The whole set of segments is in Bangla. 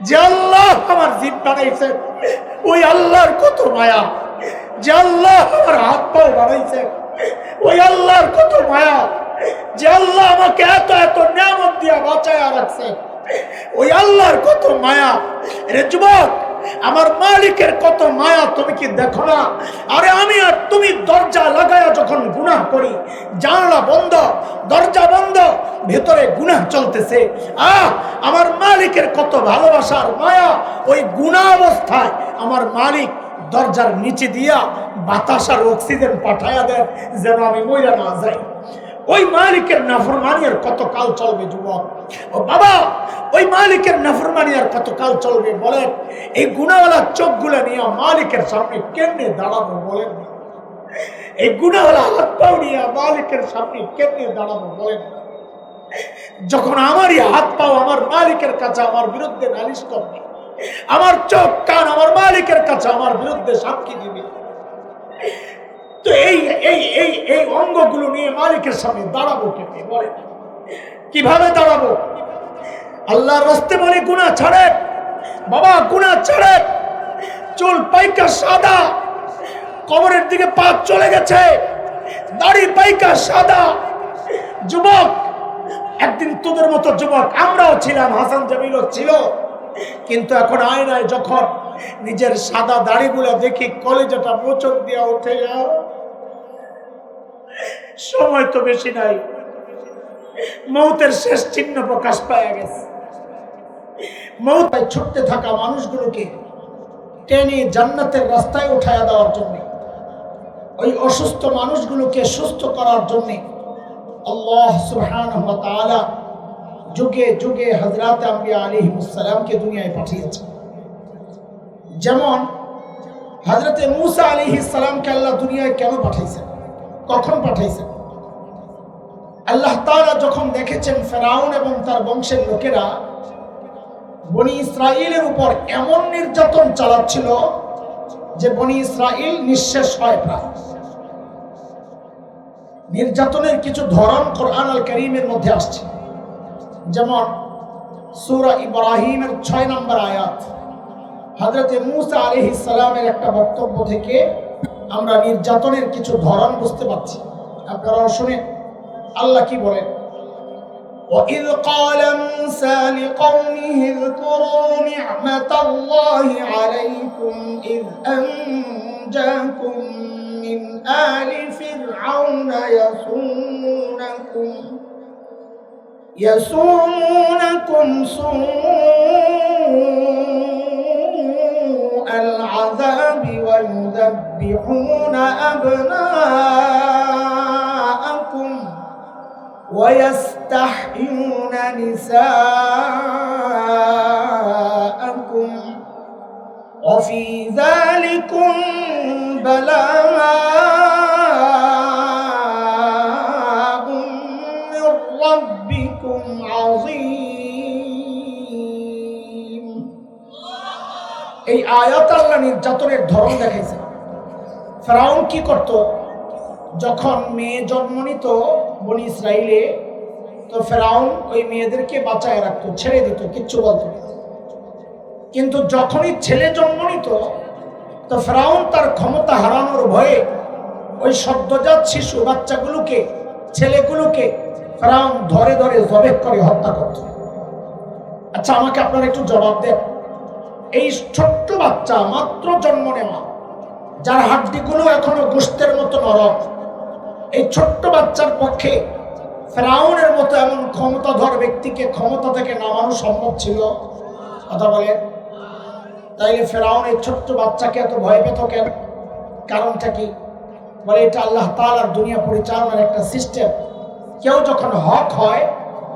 যে আল্লাহ আমার জিভ বানাইছে ওই আল্লাহর কত মায়া, যে আল্লাহ আমার হাত পাও বানাইছে ওই আল্লাহর কত মায়া, যে আল্লাহ আমাকে এত এত নিয়ামত দিয়া বাঁচায়া রাখছে ওই আল্লাহর কত মায়া। রে যুবক, আমার মালিকের কত মায়া তুমি কি দেখো না? আরে আমি আর তুমি দরজা লাগায়া যখন গুনাহ করি, জানলা বন্ধ, দরজা বন্ধ, ভেতরে গুনাহ চলতেছে, আমার মালিকের কত ভালোবাসার মায়া। ওই গুনাহ অবস্থায় আমার মালিক দরজার নিচে দিয়া বাতাস আর অক্সিজেন পাঠায়া দেন যেন আমি মইরা না যাই। ওই মালিকের নাফরমানি আর কত কাল চলবে যুবক? ও বাবা, ওই মালিকের নাফরমানি আর কত কাল চলবে বলেন? এই গুনাহওয়ালা চোখগুলো নিয়ে মালিকের সামনে কেমনে দাঁড়াবো বলেন? এই গুনাহওয়ালা হাত পাও নিয়ে মালিকের সামনে কেমনে দাঁড়াবো বলেন? যখন আমারই হাত পাও আমার মালিকের কাছে আমার বিরুদ্ধে নালিশ করবে, আমার চোখ কান আমার মালিকের কাছে আমার বিরুদ্ধে সাক্ষী দিবে, তো এই এই এই এই অঙ্গগুলো নিয়ে মালিকের সামনে দাঁড়াবো কেমনে বলেন? কিভাবে দাঁড়াবো? আল্লাহর রাস্তে বলে গুনাহ ছাড়ে বাবা, গুনাহ ছাড়ে। চুল পাইকা সাদা, কবরের দিকে পা চলে গেছে, দাড়ি পাইকা সাদা। যুবক, একদিন তোদের মতো যুবক আমরাও ছিলাম, হাসান জামিলও ছিল, কিন্তু এখন আয়নায় যখন নিজের সাদা দাড়িগুলো দেখি কলেজাটা মোচক দিয়া উঠে যাও। সময় তো বেশি নাই, মৌতের শেষ চিহ্ন প্রকাশ পাওয়া গেছে। মৌত ছুটতে থাকা মানুষগুলোকে টেনে জান্নাতের রাস্তায় উঠায়া দেওয়ার জন্য, ওই অসুস্থ মানুষগুলোকে সুস্থ করার জন্য আল্লাহ সুবহানাহু ওয়া তাআলা যুগে যুগে হযরত আম্বিয়া আলাইহিস সালামকে দুনিয়ায় পাঠিয়েছেন। যেমন হযরত মূসা আলাইহিস সালামকে আল্লাহ দুনিয়ায় কেন পাঠাইছেন, কখন পাঠাইছেন? আল্লাহ তাআলা যখন দেখেছেন ফেরাউন এবং তার বংশের লোকেরা বনি ইসরাইলের উপর এমন নির্যাতন চালাচ্ছিল যে বনি ইসরাইল নিঃশেষ হয় প্রায়। নির্যাতনের কিছু ধরন কোরআন আল কারীমের মধ্যে আসছে, যেমন সূরা ইব্রাহিমের 6 নম্বর আয়াত। হযরত মূসা আলাইহিস সালামের একটা বক্তব্য থেকে আমরা নির্যাতনের কিছু ধরন বুঝতে পারছি। আপনারা শুনেন আল্লাহ কি বলেন। وَإِذْ قَالَ مُوسَى لِقَوْمِهِ اذْكُرُوا نِعْمَةَ اللَّهِ عَلَيْكُمْ إِذْ أَنْجَاكُمْ مِنْ آلِ فِرْعَوْنَ يَسُومُونَكُمْ سُوءَ الْعَذَابِ وَيُذَبِّحُونَ أَبْنَاءَكُمْ وَيَسْتَحْيُونَ نِسَاءَكُمْ وَفِي ذَلِكُمْ بَلَاءٌ مِّن رَّبِّكُمْ عَظِيمٌ। এই আয়াত আল্লাহ নির্যাতনের ধরন দেখাইছে। ফেরাউন কি করত? যখন মেয়ে জন্ম নিত বনি ইসরাইলে, তো ফেরাউন ওই মেয়েদেরকে বাঁচায় রাখতো, ছেড়ে দিত, কিচ্ছু বলতো না। কিন্তু যখনই ছেলে জন্ম নিত তো ফেরাউন তার ক্ষমতা হারানোর ভয়ে ওই সদ্যজাত শিশু বাচ্চাগুলোকে, ছেলেগুলোকে ফেরাউন ধরে ধরে জবেহ করে হত্যা করত। আচ্ছা, আমাকে আপনারা একটু জবাব দেন, এই ছোট্ট বাচ্চা মাত্র জন্ম নেওয়া, যার হাড্ডিগুলো এখনো গোশতের মতো নরম, এই ছোট্ট বাচ্চার পক্ষে ফেরাউনের মতো এমন ক্ষমতাধর ব্যক্তিকে ক্ষমতা থেকে নামানো সম্ভব ছিল? কথা বলে। তাইলে ফেরাউন এই ছোট্ট বাচ্চাকে এত ভয় পেত কেন? কারণটা কি? বলে এটা আল্লাহ তাআলার দুনিয়া পরিচালনার একটা সিস্টেম। কেউ যখন হক হয়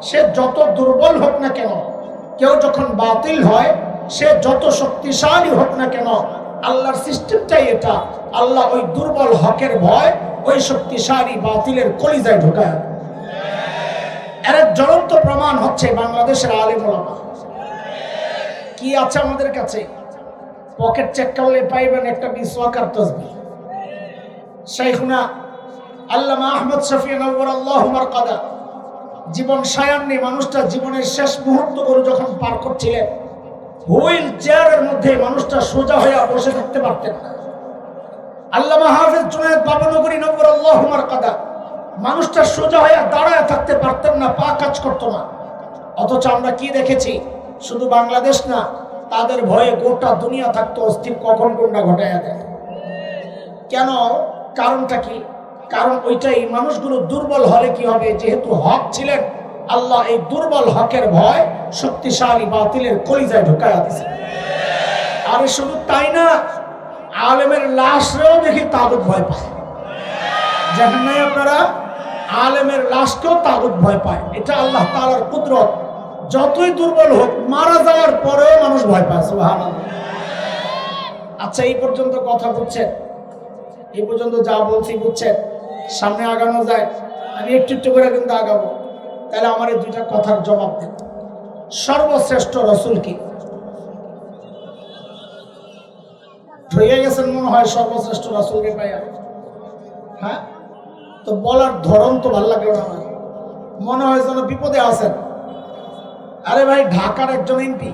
সে যত দুর্বল হোক না কেন, কেউ যখন বাতিল হয় সে যত শক্তিশালী হোক না কেন, আল্লাহর সিস্টেমটাই এটা। আল্লাহ ওই দুর্বল হকের ভয় ওই শক্তিশালী বাতিলের কলিজায় ঢোকায়। এর জ্বলন্ত প্রমাণ হচ্ছে বাংলাদেশের আলেম ওলামা। কি আছে আমাদের কাছে? পকেট চেক করলে পাইবেন একটা মিসওয়াক আর তাসবিহ। শাইখুনা আল্লামা আহমদ শফি নওয়ারাল্লাহু মারকাদা জীবন সায়ান্নে মানুষটা জীবনের শেষ মুহূর্তগুলো যখন পার করছিলেন, হুইল চেয়ারের মধ্যে মানুষটা সোজা হয়ে বসে থাকতে পারতেন না। আল্লামা হাফেজ জুনায়েদ বাবনগরী নব্বরাল্লাহু মারকাদা মানুষটা সোজা হয়ে দাঁড়ায় থাকতে পারতেন না, পা কাজ করতো না। অথচ আমরা কি দেখেছি, শুধু বাংলাদেশ না, তাদের ভয়ে গোটা দুনিয়া থাকতো অস্থির, কখন কোনটা ঘটাইয়া দেয়। কেন? কারণটা কি? কারণ ওইটাই, মানুষগুলো দুর্বল হলে কি হবে, যেহেতু হক ছিলেন, আল্লাহ এই দুর্বল হকের ভয় শক্তিশালী বাতিলের কলিজায় ঢুকাইয়া দিয়েছে। আরে শুধু তাই না, আলেমের লাশরেও দেখি তাগুত ভয় পায়। দেখেন নাই আপনারা, আলেমের লাশকেও তাগুত ভয় পায়। এটা আল্লাহ তাআলার কুদরত। যতই দুর্বল হোক, মারা যাওয়ার পরেও মানুষ ভয় পায়। সুবহানাল্লাহ। আচ্ছা, এই পর্যন্ত কথা বুঝছেন? এই পর্যন্ত যা বলছি বুঝছেন? সামনে আগানো যায়? আমি একটু একটু করে কিন্তু আগাবো। তাহলে আমার এই দুইটা কথার জবাব দেন। সর্বশ্রেষ্ঠ রসুল কি? হয়ে গেছেন মনে হয় সর্বশ্রেষ্ঠ রসুলকে পাইয়া। হ্যাঁ, তো বলার ধরন তো ভালো লাগলো না আমার, মনে হয় যেন বিপদে আছেন। আরে ভাই, ঢাকার একজন এমপি,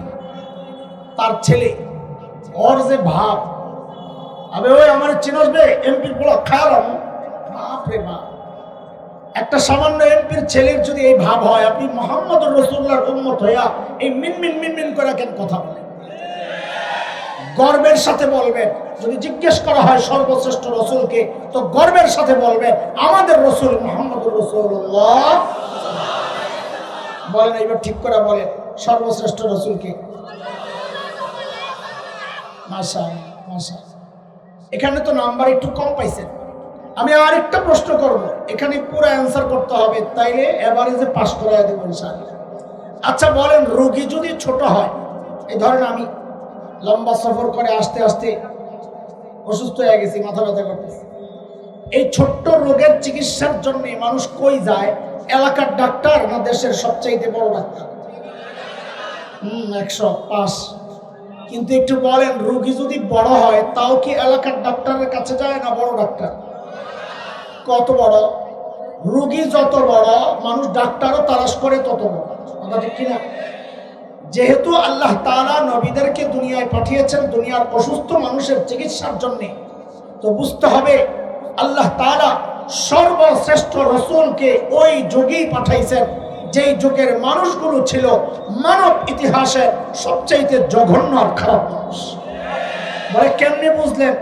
তার ছেলে, ওর যে ভাব, আবে ওই আমার চিনসবে এমপির বলা খায়ালাম, বাপ রে বাপ। একটা সামান্য এমপির ছেলের যদি এই ভাব হয়, আপনি মুহাম্মদুর রাসূলুল্লাহর উম্মত হইয়া এই মিনমিন মিনমিন করে কেন কথা বলেন? গর্বের সাথে বলবেন। যদি জিজ্ঞেস করা হয় সর্বশ্রেষ্ঠ রসুলকে, তো গর্বের সাথে বলবেন আমাদের রসুল মুহাম্মদুর রাসূলুল্লাহ। বলেন, এইবার ঠিক করে বলেন, সর্বশ্রেষ্ঠ রসুলকে? মাশাআল্লাহ, মাশাআল্লাহ। এখানে তো নাম্বার একটু কম পাইছেন। আমি আরেকটা প্রশ্ন করব, এখানে পুরো অ্যান্সার করতে হবে, তাইলে এভারেজে পাস করায় দেব ইনশাআল্লাহ। আচ্ছা বলেন, রোগী যদি ছোট হয়, এই ধরেন আমি লম্বা সফর করে আসতে আসতে অসুস্থ হয়ে গেছি, মাথা ব্যথা করতেছে, এই ছোট্ট রোগের চিকিৎসার জন্য মানুষ কই যায়? এলাকার ডাক্তার না দেশের সবচাইতে বড় ডাক্তার? 105। কিন্তু একটু বলেন, রোগী যদি বড় হয়, তাও কি এলাকার ডাক্তারের কাছে যায় না বড় ডাক্তার? কত বড়? রোগী যত বড়, মানুষ ডাক্তারও তালাশ করে তত বড়। কথা ঠিক কিনা? যেহেতু আল্লাহ তাআলা নবীদেরকে দুনিয়ায় পাঠিয়েছেন দুনিয়ার অসুস্থ মানুষের চিকিৎসার জন্য, তো বুঝতে হবে আল্লাহ তাআলা সর্বশ্রেষ্ঠ রসুলকে ওই যুগেই পাঠাইছেন যেই যুগের মানুষগুলো ছিল মানব ইতিহাসের সবচাইতে জঘন্য আর খারাপ মানুষ। বলে কেমনে বুঝলেন?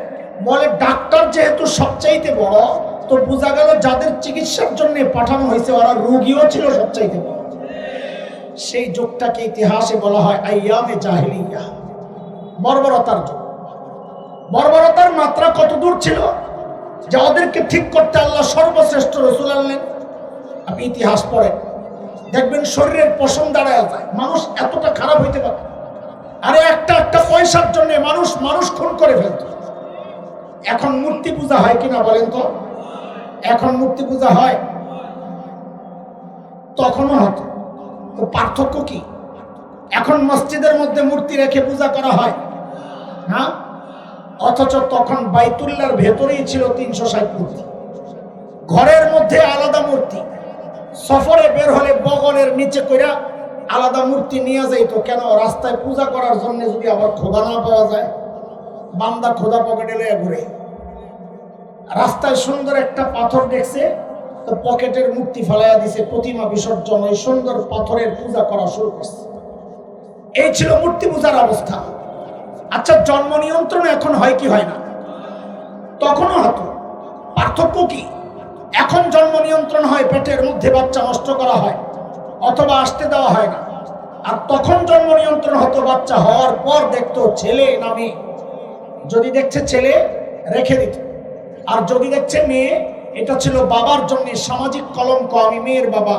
বলে ডাক্তার যেহেতু সবচাইতে বড়, তো বোঝা গেল যাদের চিকিৎসার জন্য পাঠানো হয়েছে ওরা রোগীও ছিল সবচাইতে বড়। সেই যুগটাকে ইতিহাসে বলা হয় আইয়ামে জাহিলিয়া, বর্বরতার যুগ। বর্বরতার মাত্রা কত দূর ছিল যে ওদেরকে ঠিক করতে আল্লাহ সর্বশ্রেষ্ঠ রসুল আনলেন। আপনি ইতিহাস পড়েন, দেখবেন শরীরের পশম দাঁড়ায় যায়। মানুষ এতটা খারাপ হইতে পারে। আরে একটা একটা পয়সার জন্য মানুষ খুন করে ফেলত। এখন মূর্তি পূজা হয় কিনা বলেন তো? এখন মূর্তি পূজা হয়? তখনও হতো। তো পার্থক্য কি? এখন মসজিদের মধ্যে মূর্তি রেখে পূজা করা হয়, হ্যাঁ, অথচ তখন বাইতুল্লাহর ভেতরেই ছিল 360 মূর্তি। ঘরের মধ্যে আলাদা মূর্তি, সফরে বের হলে বগলের নিচে কইরা আলাদা মূর্তি নিয়ে যাইত। কেন? রাস্তায় পূজা করার জন্য যদি আবার খোদা না পাওয়া যায়, বান্দা খোদা পকেটে লয়ে ঘুরে। রাস্তায় সুন্দর একটা পাথর দেখছে, তো পকেটের মূর্তি ফেলাইয়া দিছে, প্রতিমা বিসর্জন, ওই সুন্দর পাথরের পূজা করা শুরু করছে। এই ছিল মূর্তি পূজার অবস্থা। আচ্ছা, জন্ম নিয়ন্ত্রণ এখন হয় কি হয় না? তখনও হতো। পার্থক্য কি? এখন জন্ম নিয়ন্ত্রণ হয়, পেটের মধ্যে বাচ্চা নষ্ট করা হয় অথবা আসতে দেওয়া হয় না। আর তখন জন্ম নিয়ন্ত্রণ হতো, বাচ্চা হওয়ার পর দেখতো ছেলে না মেয়ে। যদি দেখছে ছেলে, রেখে দিত। আর যদি দেখছে মেয়ে, এটা ছিল বাবার জন্য সামাজিক কলঙ্ক, আমি মেয়ের বাবা।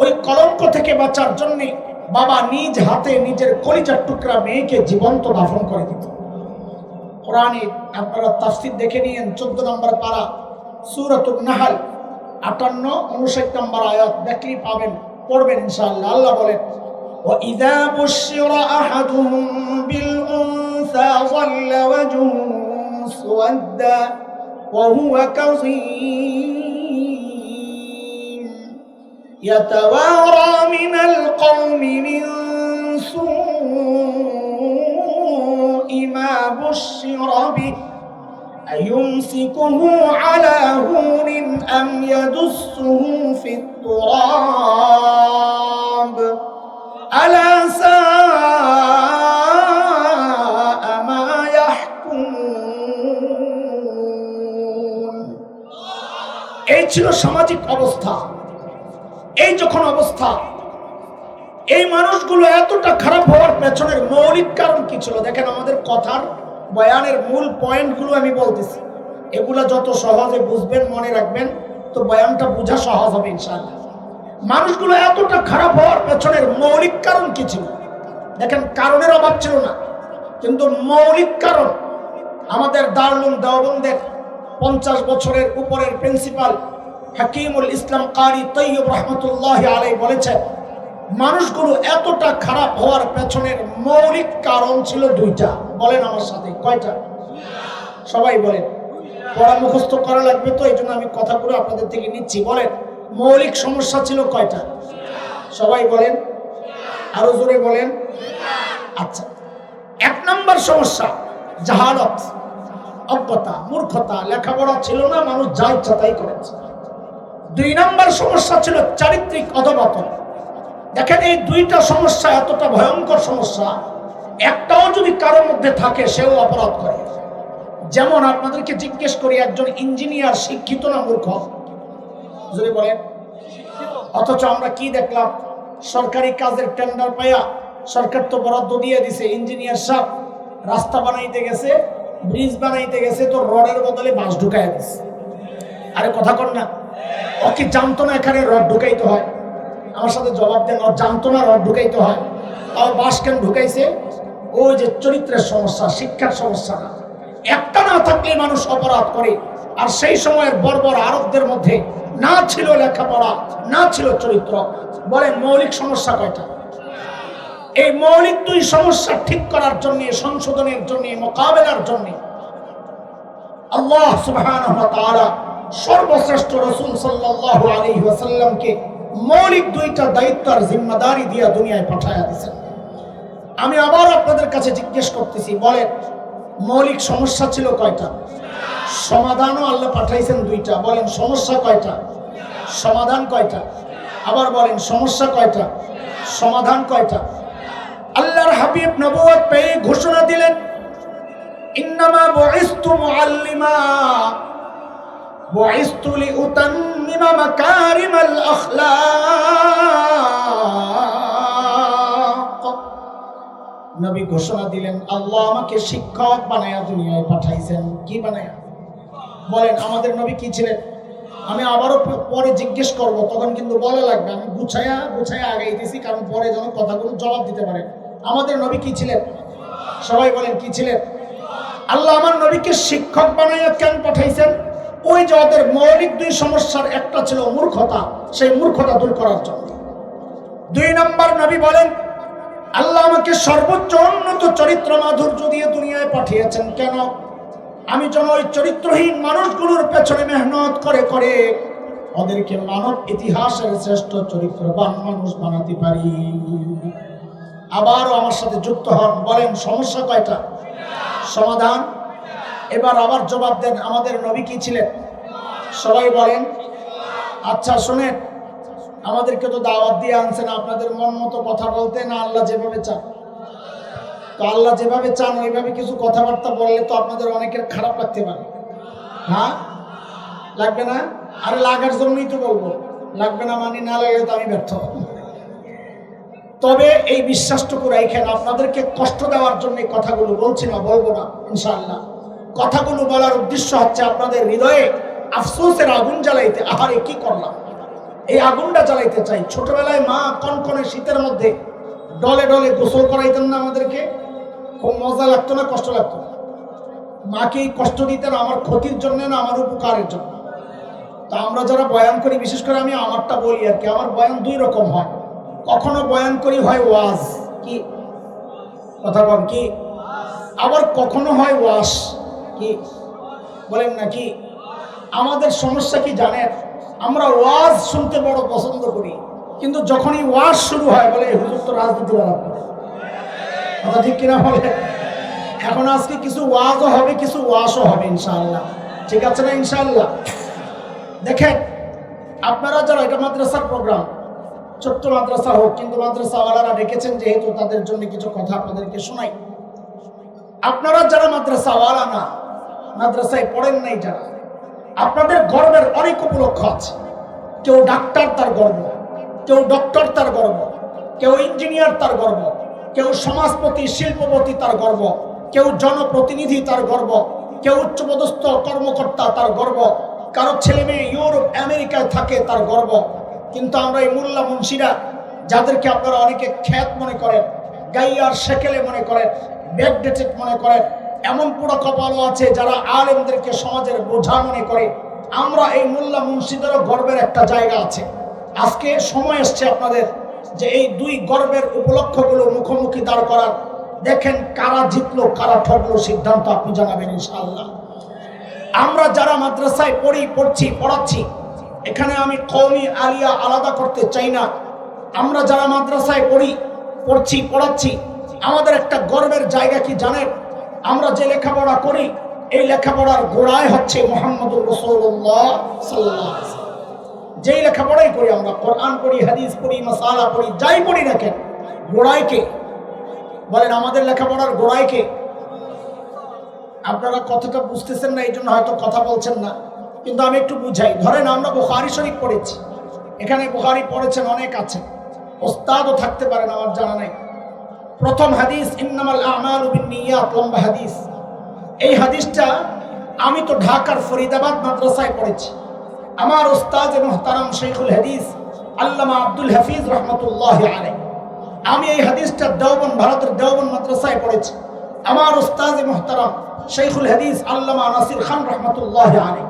ওই কলঙ্ক থেকে বাঁচার জন্য বাবা নিজ হাতে নিজের কলিজার টুকরা মেয়েকে জীবন্ত দাফন করে দিত। কোরআনে আপনারা তাফসীর দেখে নিয়েন, 14 নম্বর পারা, সূরাতুন নাহল, 58, 59 নম্বর আয়াত দেখলেই পাবেন, পড়বেন ইনশাআল্লাহ। আল্লাহ বলেন, وَإِذَا بُشِّرَ أَحَدُهُم بِالْأُنثَىٰ ظَلَّ وَجْهُهُ مُسْوَدًّا وَهُوَ كَظِيمٌ يَتَوَارَىٰ مِنَ الْقَوْمِ مِن سُوءِ بشر به أيمسكه على هون أم يدسه في التراب ألا ساء ما يحكمون এই ছিল সামাজিক অবস্থা। এই যখন অবস্থা, এই মানুষগুলো এতটা খারাপ হওয়ার পেছনের মৌলিক কারণ কি ছিল? দেখেন, আমাদের কথার বয়ানের মূল পয়েন্টগুলো আমি বলতেছি, এগুলা যত সহজে বুঝবেন, মনে রাখবেন, তো বয়ানটা বোঝা সহজ হবে ইনশাআল্লাহ। মানুষগুলো এতটা খারাপ হওয়ার পেছনের মৌলিক কারণ কি ছিল? দেখেন, কারণের অভাব ছিল না, কিন্তু মৌলিক কারণ। আমাদের দারুল দেওবন্দের 50 বছরের উপরের প্রিন্সিপাল হাকিমুল ইসলাম কারি তৈয়ব রহমতুল্লাহ আলাইহি বলেছেন, মানুষগুলো এতটা খারাপ হওয়ার পেছনের মৌলিক কারণ ছিল দুইটা। বলেন আমার সাথে, কয়টা? সবাই বলেন। পড়া মুখস্থ করা লাগবে, তো এই জন্য আমি কথাগুলো আপনাদের থেকে নিচ্ছি। বলেন, মৌলিক সমস্যা ছিল কয়টা? সবাই বলেন, আরো জোরে বলেন। আচ্ছা, 1 নম্বর সমস্যা জাহালত, অজ্ঞতা, মূর্খতা, লেখাপড়া ছিল না, মানুষ যা ইচ্ছা তাই করেছে। 2 নম্বর সমস্যা ছিল চারিত্রিক অধঃপতন। দেখেন, এই দুইটা সমস্যা এতটা ভয়ঙ্কর সমস্যা, একটাও যদি কারোর মধ্যে থাকে সেও অপরাধ করে। যেমন আপনাদেরকে জিজ্ঞেস করি, একজন ইঞ্জিনিয়ার শিক্ষিত না মূর্খ? যদি বলেন। অথচ আমরা কি দেখলাম? সরকারি কাজের টেন্ডার পাইয়া সরকার তো বরাদ্দ দিয়ে দিছে, ইঞ্জিনিয়ার সাহেব রাস্তা বানাইতে গেছে, ব্রিজ বানাইতে গেছে, তো রডের বদলে বাঁশ ঢুকাইয়া দিছে। আরে কথা কর না, ও কি জানতো না এখানে রড ঢুকাইতে হয়? আমার সাথে জবাব দেন, ও জানতো না রড ঢুকাইতে হয়, তাও বাঁশ কেন ঢুকাইছে? ওই যে চরিত্রের সমস্যা, শিক্ষার সমস্যা। একটা না থাকলে মানুষ অপরাধ করে। আর সেই সময়ের বর্বর আরবদের মধ্যে না ছিল লেখাপড়া, না ছিল চরিত্র। বলেন, মৌলিক সমস্যা কয়টা? এই মৌলিক 2 সমস্যা ঠিক করার জন্য, সংশোধনের জন্য, মোকাবেলার জন্য আল্লাহ সুবহানাহু ওয়া তাআলা সর্বশ্রেষ্ঠ রাসূল সাল্লাল্লাহু আলাইহি ওয়াসাল্লামকে মৌলিক 2টা দায়িত্ব আর জিম্মাদারি দিয়ে দুনিয়ায় পাঠায়া দিয়েছেন। আমি আবার আপনাদের কাছে জিজ্ঞেস করতেছি, বলেন, মৌলিক সমস্যা ছিল কয়টা? সমাধানও আল্লাহ পাঠাইছেন 2টা। বলেন, সমস্যা কয়টা? সমাধান কয়টা? আবার বলেন, সমস্যা কয়টা? সমাধান কয়টা? আল্লাহর হাবিব নবুয়ত পেয়ে ঘোষণা দিলেন, ইন্নামা বুইসতু মুআল্লিমা বুইসতু লিউতাম্মিমা মাকারিমাল আখলাক। নবী ঘোষণা দিলেন, আল্লাহ আমাকে শিক্ষক বানায়া দুনিয়ায় পাঠাইছেন। কি বানায়া? বলেন, আমাদের নবী কি ছিলেন? আমি আবারও পরে জিজ্ঞেস করব, তখন কিন্তু বলা লাগবে। আমি গুছায়া আগাইতেছি, কারণ পরে যেন কথাগুলো জবাব দিতে পারেন। আমাদের নবী কি ছিলেন? সবাই বলেন, কি ছিলেন? আল্লাহ আমার নবীকে শিক্ষক বানাইয়া কেন পাঠাইছেন? ওই যে ওদের মৌলিক 2 সমস্যার একটা ছিল মূর্খতা, সেই মূর্খতা দূর করার জন্য। 2 নম্বর, নবী বলেন, আল্লাহ আমাকে সর্বোচ্চ উন্নত চরিত্র মাধুর্য দিয়ে দুনিয়ায় পাঠিয়েছেন। কেন? আমি যেন ওই চরিত্রহীন মানুষগুলোর পেছনে মেহনত করে করে ওদেরকে মানব ইতিহাসের শ্রেষ্ঠ চরিত্রবান মানুষ বানাতে পারি। আবারও আমার সাথে যুক্ত হন, বলেন, সমস্যা কয়টা? সমাধান। এবার আবার জবাব দেন, আমাদের নবী কি ছিলেন? সবাই বলেন। আচ্ছা শুনেন, আমাদেরকে তো দাওয়াত দিয়ে আনছেন আপনাদের মন মতো কথা বলতে, না আল্লাহ যেভাবে চান। তো আল্লাহ যেভাবে চান ওইভাবে কিছু কথাবার্তা বললে তো আপনাদের অনেকের খারাপ লাগতে পারে। হ্যাঁ, লাগবে না? আরে লাগার জন্যই তো বলবো, লাগবে না মানে না লাগলে তো আমি ব্যর্থ। তবে এই বিশ্বাসটুকু রাখেন, আপনাদেরকে কষ্ট দেওয়ার জন্য কথাগুলো বলছি না, বলবো না ইনশাআল্লাহ। কথাগুলো বলার উদ্দেশ্য হচ্ছে আপনাদের হৃদয়ে আফসোসের আগুন জ্বালাইতে। আহারে কি করলাম, এই আগুনটা জ্বালাইতে চাই। ছোটবেলায় মা কনকনে শীতের মধ্যে ডলে ডলে গোসল করাইতেন না আমাদেরকে, খুব মজা লাগতো না, কষ্ট লাগতো? মাকে এই কষ্ট দিতেন আমার ক্ষতির জন্য না, আমার উপকারের জন্য। তা আমরা যারা বয়ান করি, বিশেষ করে আমি আমারটা বলি আর কি, আমার বয়ান 2 রকম হয়। কখনো বয়ান করি হয় ওয়াজ, কি কথা বল, কি? আবার কখনো হয় ওয়াজ, কি বলেন নাকি? আমাদের সমস্যা কি জানেন? আমরা ওয়াজ শুনতে বড় পছন্দ করি, কিন্তু যখনই ওয়াজ শুরু হয় বলে হুজুর তো রাজনীতি বাড়াবে। কথা ঠিক কিনা বলে? এখন আজকে কিছু ওয়াজও হবে, কিছু ওয়াশও হবে ইনশাআল্লাহ। ঠিক আছে না ইনশাআল্লাহ? দেখেন আপনারা যারা, এটা মাদ্রাসার প্রোগ্রাম, ছোট্ট মাদ্রাসা হোক, কিন্তু মাদ্রাসাওয়ালারা ডেকেছেন যেহেতু তাদের জন্য কিছু কথা আপনাদেরকে শোনাই। আপনারা যারা মাদ্রাসাওয়ালা না, মাদ্রাসায় পড়েন নাই যারা, আপনাদের গর্বের অনেক উপলক্ষ আছে। কেউ ডাক্তার তার গর্ব, কেউ ডক্টর তার গর্ব, কেউ ইঞ্জিনিয়ার তার গর্ব, কেউ সমাজপতি শিল্পপতি তার গর্ব, কেউ জনপ্রতিনিধি তার গর্ব, কেউ উচ্চপদস্থ কর্মকর্তা তার গর্ব, কারো ছেলে মেয়ে ইউরোপ আমেরিকায় থাকে তার গর্ব। কিন্তু আমরা এই মোল্লা মুন্সিরা, যাদেরকে আপনারা অনেকে খ্যাত মনে করেন, গাইয়ার সেকেলে মনে করেন, ব্যাকডেটেড মনে করেন, এমন পুরো কপালও আছে যারা আলেমদেরকে সমাজের বোঝা মনে করে, আমরা এই মোল্লা মুন্সিদেরও গর্বের একটা জায়গা আছে। আজকে সময় এসছে আপনাদের যে এই দুই গর্বের উপলক্ষগুলো মুখোমুখি দাঁড় করার। দেখেন কারা জিতলো কারা ঠকলো, সিদ্ধান্ত আপনি জানাবেন ইনশাআল্লাহ। আমরা যারা মাদ্রাসায় পড়াচ্ছি, এখানে আমি কওমি আলিয়া আলাদা করতে চাই না। আমরা যারা মাদ্রাসায় পড়াচ্ছি, আমাদের একটা গর্বের জায়গা কি জানেন? আমরা যে লেখাপড়া করি, এই লেখাপড়ার গোড়ায় হচ্ছে মুহাম্মদুর রাসূলুল্লাহ সাল্লাল্লাহু আলাইহি ওয়াসাল্লাম। যেই লেখাপড়াই করি আমরা, কোরআন পড়ি, হাদিস পড়ি, মাসালা পড়ি, যাই পড়ি না কেন, গোড়ায় কে? বলেন আমাদের লেখাপড়ার গোড়ায় কে? আপনারা কথাটা বুঝতেছেন না, এই জন্য হয়তো কথা বলছেন না, কিন্তু আমি একটু বুঝাই। ধরেন আমরা বুখারী শরীফ পড়েছি, এখানে বুখারী পড়েছেন অনেক আছেন, ওস্তাদও থাকতে পারেন, আমার জানা নাই। প্রথম হাদিস ইন্নামাল আমালু বিন্নিয়াত, লম্বা হাদিস। এই হাদিসটা আমি তো ঢাকার ফরিদাবাদ মাদ্রাসায় পড়েছি। আমার ওস্তাদ মুহতারাম শেখুল হাদিস আল্লামা আব্দুল হাফিজ রহমতুল্লাহি আলাইহি, আমি এই হাদিসটা দেওবন্দ, ভারতের দেওবন্দ মাদ্রাসায় পড়েছি। আমার ওস্তাদ মুহতারাম শেখুল হাদিস আল্লামা নাসির খান রহমতুল্লাহি আলাইহি,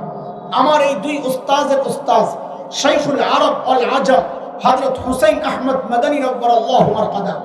আমার এই দুই ওস্তাদের ওস্তাদ শেখুল আরব ওয়াল আজম হযরত হুসাইন আহমদ মাদানী নওয়ারাল্লাহু মারকাদা,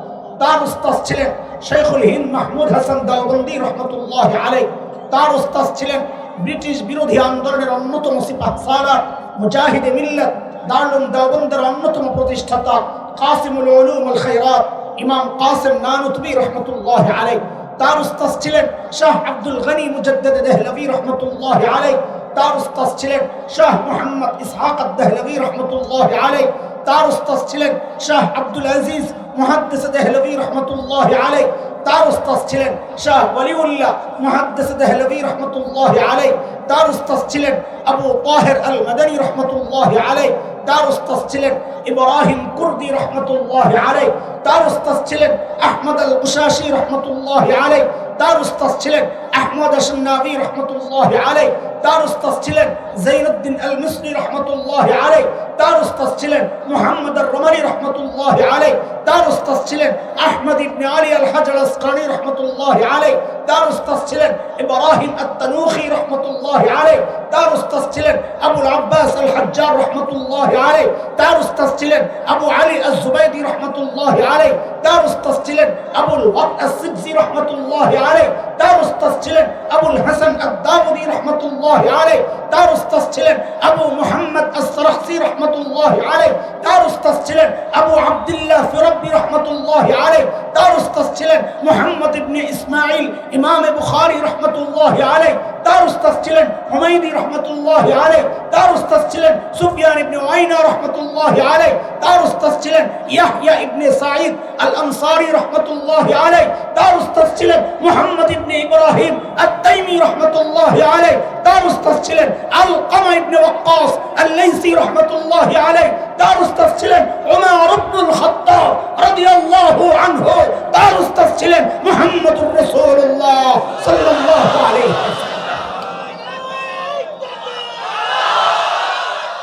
তার ওস্তাদ ছিলেন শেখুল হিন্দ মাহমুদ হাসান দেওবন্দি রহমতুল্লাহি আলাইহি। তার ওস্তাদ ছিলেন ব্রিটিশ বিরোধী আন্দোলনের অন্যতম সিপাহসালার মুজাহিদে মিল্লাত দারুল দেওবন্দের অন্যতম প্রতিষ্ঠাতা কাসিমুল উলুম ওয়াল খায়রাত ইমাম কাসিম নানুতবি রহমতুল্লাহি আলাইহি। তার ওস্তাদ ছিলেন শাহ আব্দুল গনি মুজাদ্দিদ দেহলভী রহমতুল্লাহি আলাইহি। তার ওস্তাদ ছিলেন শাহ মুহাম্মদ ইসহাক আদ-দেহলভী রহমতুল্লাহি আলাইহি। তার ওস্তাদ ছিলেন শাহ আব্দুল আজিজ মুহাদ্দিস দেহলভী রহমতুল্লাহি আলাইহি। তার ওস্তাদ ছিলেন শাহ ওয়ালিউল্লাহ মুহাদ্দিস দেহলভী রহমতুল্লাহি আলাইহি। তার ওস্তাদ ছিলেন আবু তাহের আল মাদানী রহমতুল্লাহি আলাইহি। তার ওস্তাদ ছিলেন ইব্রাহিম কুর্দি রহমতুল্লাহি আলাইহি। তার ওস্তাদ ছিলেন আহমদ আল কুশাশি রহমতুল্লাহি আলাইহি। তার ওস্তাদ ছিলেন আহমদ আশ-শানাবি রহমতুল্লাহি আলাইহি। তার ওস্তাদ ছিলেন যাইনুদ্দিন আল মিসরি রহমতুল্লাহি আলাইহি। তার ওস্তাদ ছিলেন মুহাম্মদ আর-রমালি রহমতুল্লাহি আলাইহি। তার ওস্তাদ ছিলেন আহমদ ইবনে আলী আল হাজার আসকানি রহমতুল্লাহি আলাইহি। তার ওস্তাদ ছিলেন ইব্রাহিম আত-তানুখি রহমতুল্লাহি আলাইহি। তার ওস্তাদ ছিলেন আবুল আব্বাস আল হাজ্জার রহমতুল্লাহি আলাইহি। তার ওস্তাদ ছিলেন আবু আলী আজ-জুবাইদি রহমতুল্লাহি আলাইহি। তার ওস্তাদ ছিলেন আবুল ওয়াক আস-সিবজি রহমতুল্লাহি আলাইহি। তার ওস্তাদ ছিলেন আবুল হাসান আদ-দাউদি রহমতুল্লাহি আলাইহি। তার ওস্তাদ ছিলেন আবু মুহাম্মদ আস-সারাহসি রহমতুল্লাহি আলাইহি। তার ওস্তাদ ছিলেন আবু আব্দুল্লাহ ফিরাবি রহমতুল্লাহি আলাইহি। তার ওস্তাদ ছিলেন মুহাম্মদ ইবনে ইসমাঈল ইমাম বুখারী রহমতুল্লাহি আলাইহি। তার ওস্তাদ ছিলেন হুমায়দি রহমতুল্লাহি আলাইহি। তার ওস্তাদ ছিলেন সুফিয়ান ইবনে উয়াইনা রহমতুল্লাহি আলাইহি। তার ওস্তাদ ছিলেন ইয়াহইয়া ইবনে সাঈদ আল আনসারী রহমতুল্লাহি আলাইহি। তার ওস্তাদ ছিলেন মুহাম্মদ ইবনে ইব্রাহিম আত-তাইমি রহমতুল্লাহি আলাইহি। তার ওস্তাদ ছিলেন আলকামা ইবনে ওয়াক্কাস আল-লাইসি রহমতুল্লাহি আলাইহি। তার ওস্তাদ ছিলেন উমর ইবনুল খাত্তাব রাদিয়াল্লাহু আনহু। তার ওস্তাদ ছিলেন মুহাম্মদুর রাসূলুল্লাহ সাল্লাল্লাহু আলাইহি ওয়াসাল্লাম।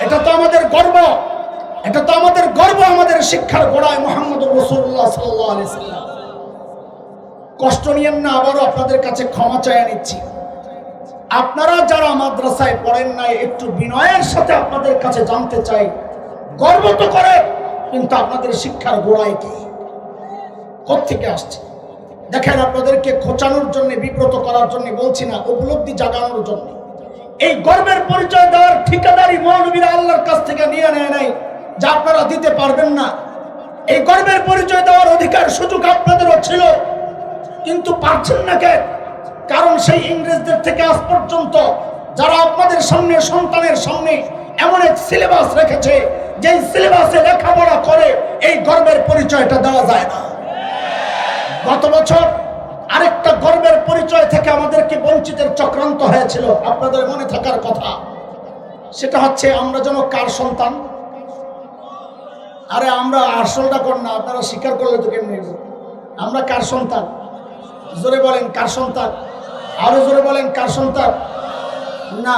এটা তো আমাদের গর্ব, এটা তো আমাদের গর্ব, আমাদের শিক্ষার গোড়ায় মুহাম্মদুর রাসূলুল্লাহ সাল্লাল্লাহু আলাইহি ওয়াসাল্লাম। কষ্ট নিয়েন না, আবারও আপনাদের কাছে ক্ষমা চাইয়া নিচ্ছি। আপনারা যারা মাদ্রাসায় পড়েন নাই, একটু বিনয়ের সাথে আপনাদের কাছে জানতে চাই, গর্ব তো করে, কিন্তু আপনাদের শিক্ষার গোড়ায় কি, কোত্থেকে আসছে? দেখেন, আপনাদেরকে খোঁচানোর জন্য, বিব্রত করার জন্য বলছি না, উপলব্ধি জাগানোর জন্য। এই গর্বের পরিচয় দেওয়ার ঠিকাদারি মৌলবীরা আল্লাহর কাছ থেকে নিয়ে নেয় নাই, যা আপনারা দিতে পারবেন না। এই গর্বের পরিচয় দেওয়ার অধিকার, সুযোগ আপনাদেরও ছিল, কিন্তু পারছেন না কেন? কারণ সেই ইংরেজদের থেকে আজ পর্যন্ত যারা আপনাদের সামনে, সন্তানের সামনে এমন এক সিলেবাস রেখেছে, যে সিলেবাসে লেখাপড়া করে এই গর্বের পরিচয়টা দেওয়া যায় না। গত বছর আরেকটা গর্বের পরিচয় থেকে আমাদেরকে বঞ্চিতের চক্রান্ত হয়েছিল, আপনাদের মনে থাকার কথা। সেটা হচ্ছে আমরা যেন কার সন্তান। আরে আমরা আসলটা কর না, আপনারা স্বীকার করলে তো কেমনি, আমরা কার সন্তান? জোরে বলেন কার সন্তান, আরো জোরে বলেন কার সন্তান। না,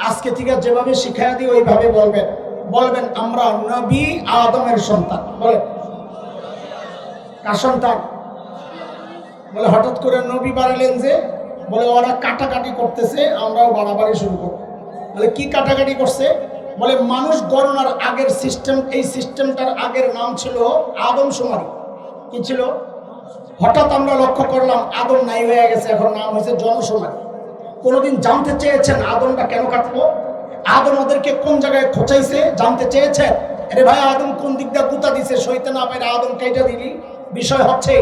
আজকে থেকে যেভাবে শিখাইয়া দিই ওইভাবে বলবেন। বলবেন আমরা নবী আদমের সন্তান। বলেন কার সন্তান? বলে হঠাৎ করে নবী বাড়ালেন যে, বলে ওরা কাটাকাটি করতেছে, আমরাও বাড়াবাড়ি শুরু করব। বলে কি কাটাকাটি করছে? বলে মানুষ গণনার আগের সিস্টেম, এই সিস্টেমটার আগের নাম ছিল আদমশুমারি। কি ছিল? হঠাৎ আমরা লক্ষ্য করলাম আদম নাই হয়ে গেছে, এখন নাম হয়েছে জনশুমারি। কোনোদিন জানতে চেয়েছেন আদমটা কেন কাটলো? আদম ওদেরকে কোন জায়গায় খোঁচাইছে জানতে চেয়েছেন? আরে ভাই, আদম কোন দিক দিয়ে গুতা দিছে, সইতে না পারে আদম কেটে দিলি। বিষয় হচ্ছে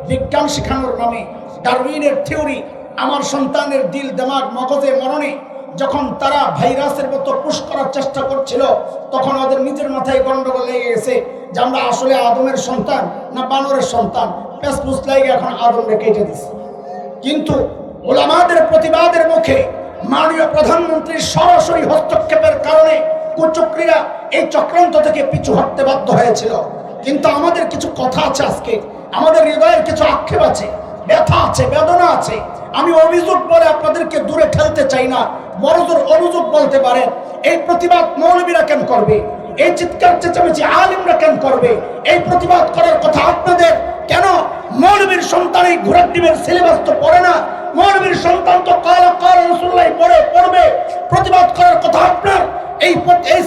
বিজ্ঞান শেখানোর নামে ডারউইনের থিওরি, আমার সন্তানের দিল, দিমাগ, মগজে, মননে যখন তারা ভাইরাসের মতো পুশ করার চেষ্টা করছিল, তখন ওদের নিজের মাথায় গন্ডগোল লেগে গেছে যে আমরা আসলে আদমের সন্তান না বানরের সন্তান। পেসপুস লাগে এখন আদমকে কেটে দিছে। কিন্তু ওলামাদের প্রতিবাদের মুখে মাননীয় প্রধানমন্ত্রীর সরাসরি হস্তক্ষেপের কারণে কুচক্রীরা এই চক্রান্ত থেকে পিছু হটতে বাধ্য হয়েছিল। কিন্তু আমাদের কিছু কথা আছে, আজকে আমাদের হৃদয়ের কিছু আক্ষেপ আছে, ব্যথা আছে, বেদনা আছে। আমি অভিযোগ বলে আপনাদেরকে দূরে ঠেলতে চাই না, বড়জোর অভিযোগ বলতে পারেন। এই প্রতিবাদ মৌলবীরা কেন করবে? এই চিৎকার চেঁচামেচি আলেমরা কেন করবে? এই প্রতিবাদ করার কথা আপনাদের কেন? মৌলবীর সন্তান এই ঘোড়ার ডিমের সিলেবাস তো পড়ে না। মৌলবীর সন্তান তো কালা রাসূলুল্লাহ পড়বে। প্রতিবাদ করার কথা আপনার, এই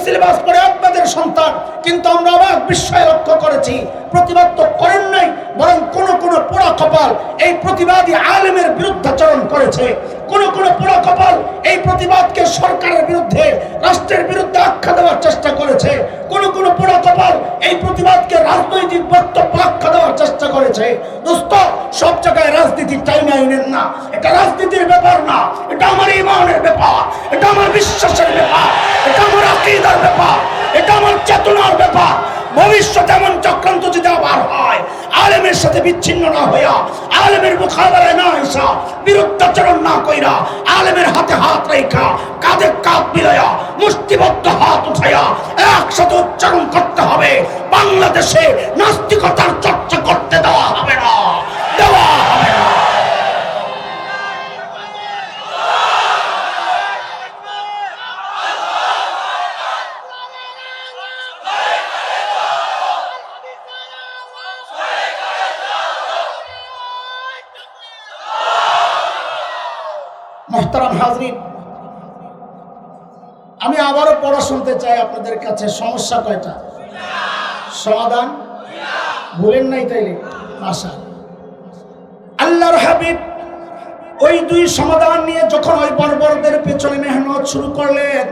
সিলেবাস পড়ে আপনাদের সন্তান। কিন্তু আমরা অবাক বিস্ময়ে লক্ষ্য করেছি, প্রতিবাদ তো করেন নাই, বরং কোন কোন পোড়া কপাল এই প্রতিবাদী আলেমের বিরুদ্ধাচরণ করেছে। কোন কোন পোড়া কপাল এই প্রতিবাদকে সরকারের বিরুদ্ধে, রাষ্ট্রের বিরুদ্ধে আখ্যা দেওয়ার চেষ্টা করেছে। কোন কোন পোড়া কপাল এই প্রতিবাদকে রাজনৈতিক বক্তব্য আখ্যা দেওয়ার চেষ্টা করেছে। দোস্ত, সব জায়গায় রাজনীতি টাইম আইনের না, এটা রাজনীতির ব্যাপার না, এটা আমার ঈমানের ব্যাপার, এটা আমার বিশ্বাসের ব্যাপার, এটা আমার আকীদার ব্যাপার, এটা আমার চেতনার ব্যাপার। ভবিষ্যতে এমন চক্রান্ত যদি আবার হয়, আলেমের সাথে বিচ্ছিন্ন না হইয়া, আলেমের মুখাবারায় না আসা, বিরুদ্ধাচরণ না কইরা, আলেমের হাতে হাত রেখা, কাঁধে কাঁধ মিলাইয়া, মুষ্টিবদ্ধ হাত উঠাইয়া একসাথে উচ্চারণ করতে হবে, বাংলাদেশে নাস্তিকতার চর্চা করতে দেওয়া হবে না, দেওয়া হবে না। মোহতারাম হাজরিন, আমি আবারও পড়া শুনতে চাই আপনাদের কাছে। সমস্যা কয়টা? সমাধান বলেন নাই তাইলে আশা। আল্লাহর হাবিব ওই দুই সমাধান নিয়ে যখন ওই বর্বরদের পেছনে মেহনত শুরু করলেন,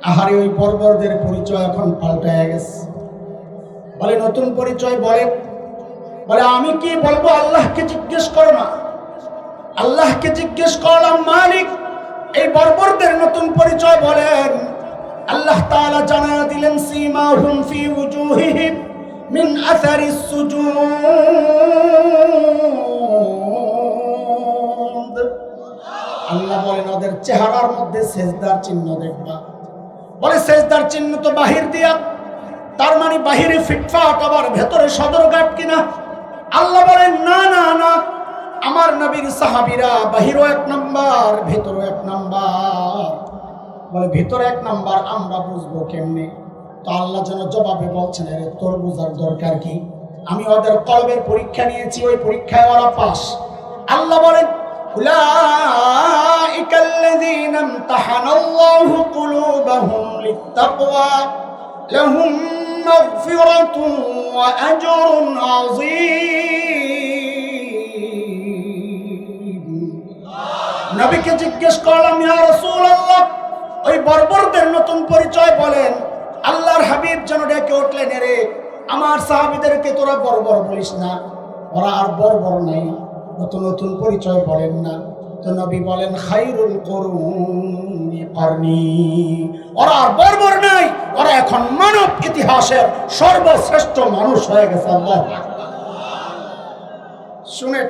আহারে ওই বর্বরদের পরিচয় এখন পাল্টায় গেছে। বলে নতুন পরিচয় বলে আমি কি বলবো? আল্লাহকে জিজ্ঞেস করো না। আল্লাহকে জিজ্ঞেস করলাম মালিক। এই বর্বরদের নতুন পরিচয় বলেন। আল্লাহ তাআলা জানায়া দিলেন সীমাহুম ফি উজুহিহিম মিন আসারিস সুজুদ। আল্লাহ বলেন ওদের চেহারার মধ্যে সেজদার চিহ্ন দেখবা। বলে সেজদার চিহ্ন তো বাহির দিয়া, তার মানে বাহিরে ফিটফাট, আবার ভেতরে সদরঘাট কিনা? আল্লাহ বলেন না না না, আমার নবীর সাহাবীরা বাহিরও এক নাম্বার, ভেতরও এক নাম্বার। বলে ভেতরে এক নাম্বার আমরা বুঝবো কেমনে? তো আল্লাহ যেন জবাবে বলছেন, আরে তোর বুঝার দরকার কি? আমি ওদের কলবের পরীক্ষা নিয়েছি, ওই পরীক্ষায় ওরা পাস। আল্লাহ বলেন উলাইকাল্লাযীনা ইমতাহানাল্লাহু কুলুবাহুম লিত্তাকওয়া লাহুম মাগফিরাতুন ওয়া আজরুন আযীম। নবীকে জিজ্ঞেস করলাম, ইয়া রাসূলুল্লাহ, ওই বর্বরদের নতুন পরিচয় বলেন। আল্লাহর হাবিব যেন ডেকে উঠলেন, রে আমার সাহাবীদেরকে তোরা বর্বর বলিস না, ওরা আর বর্বর নাই, নতুন নতুন পরিচয় বলেন না। তো নবী বলেন খায়রুল কুরুনি করনি, ওরা আর বর্বর নাই, ওরা এখন মানব ইতিহাসের সর্বশ্রেষ্ঠ মানুষ হয়ে গেছে। আল্লাহু আকবার। শুনে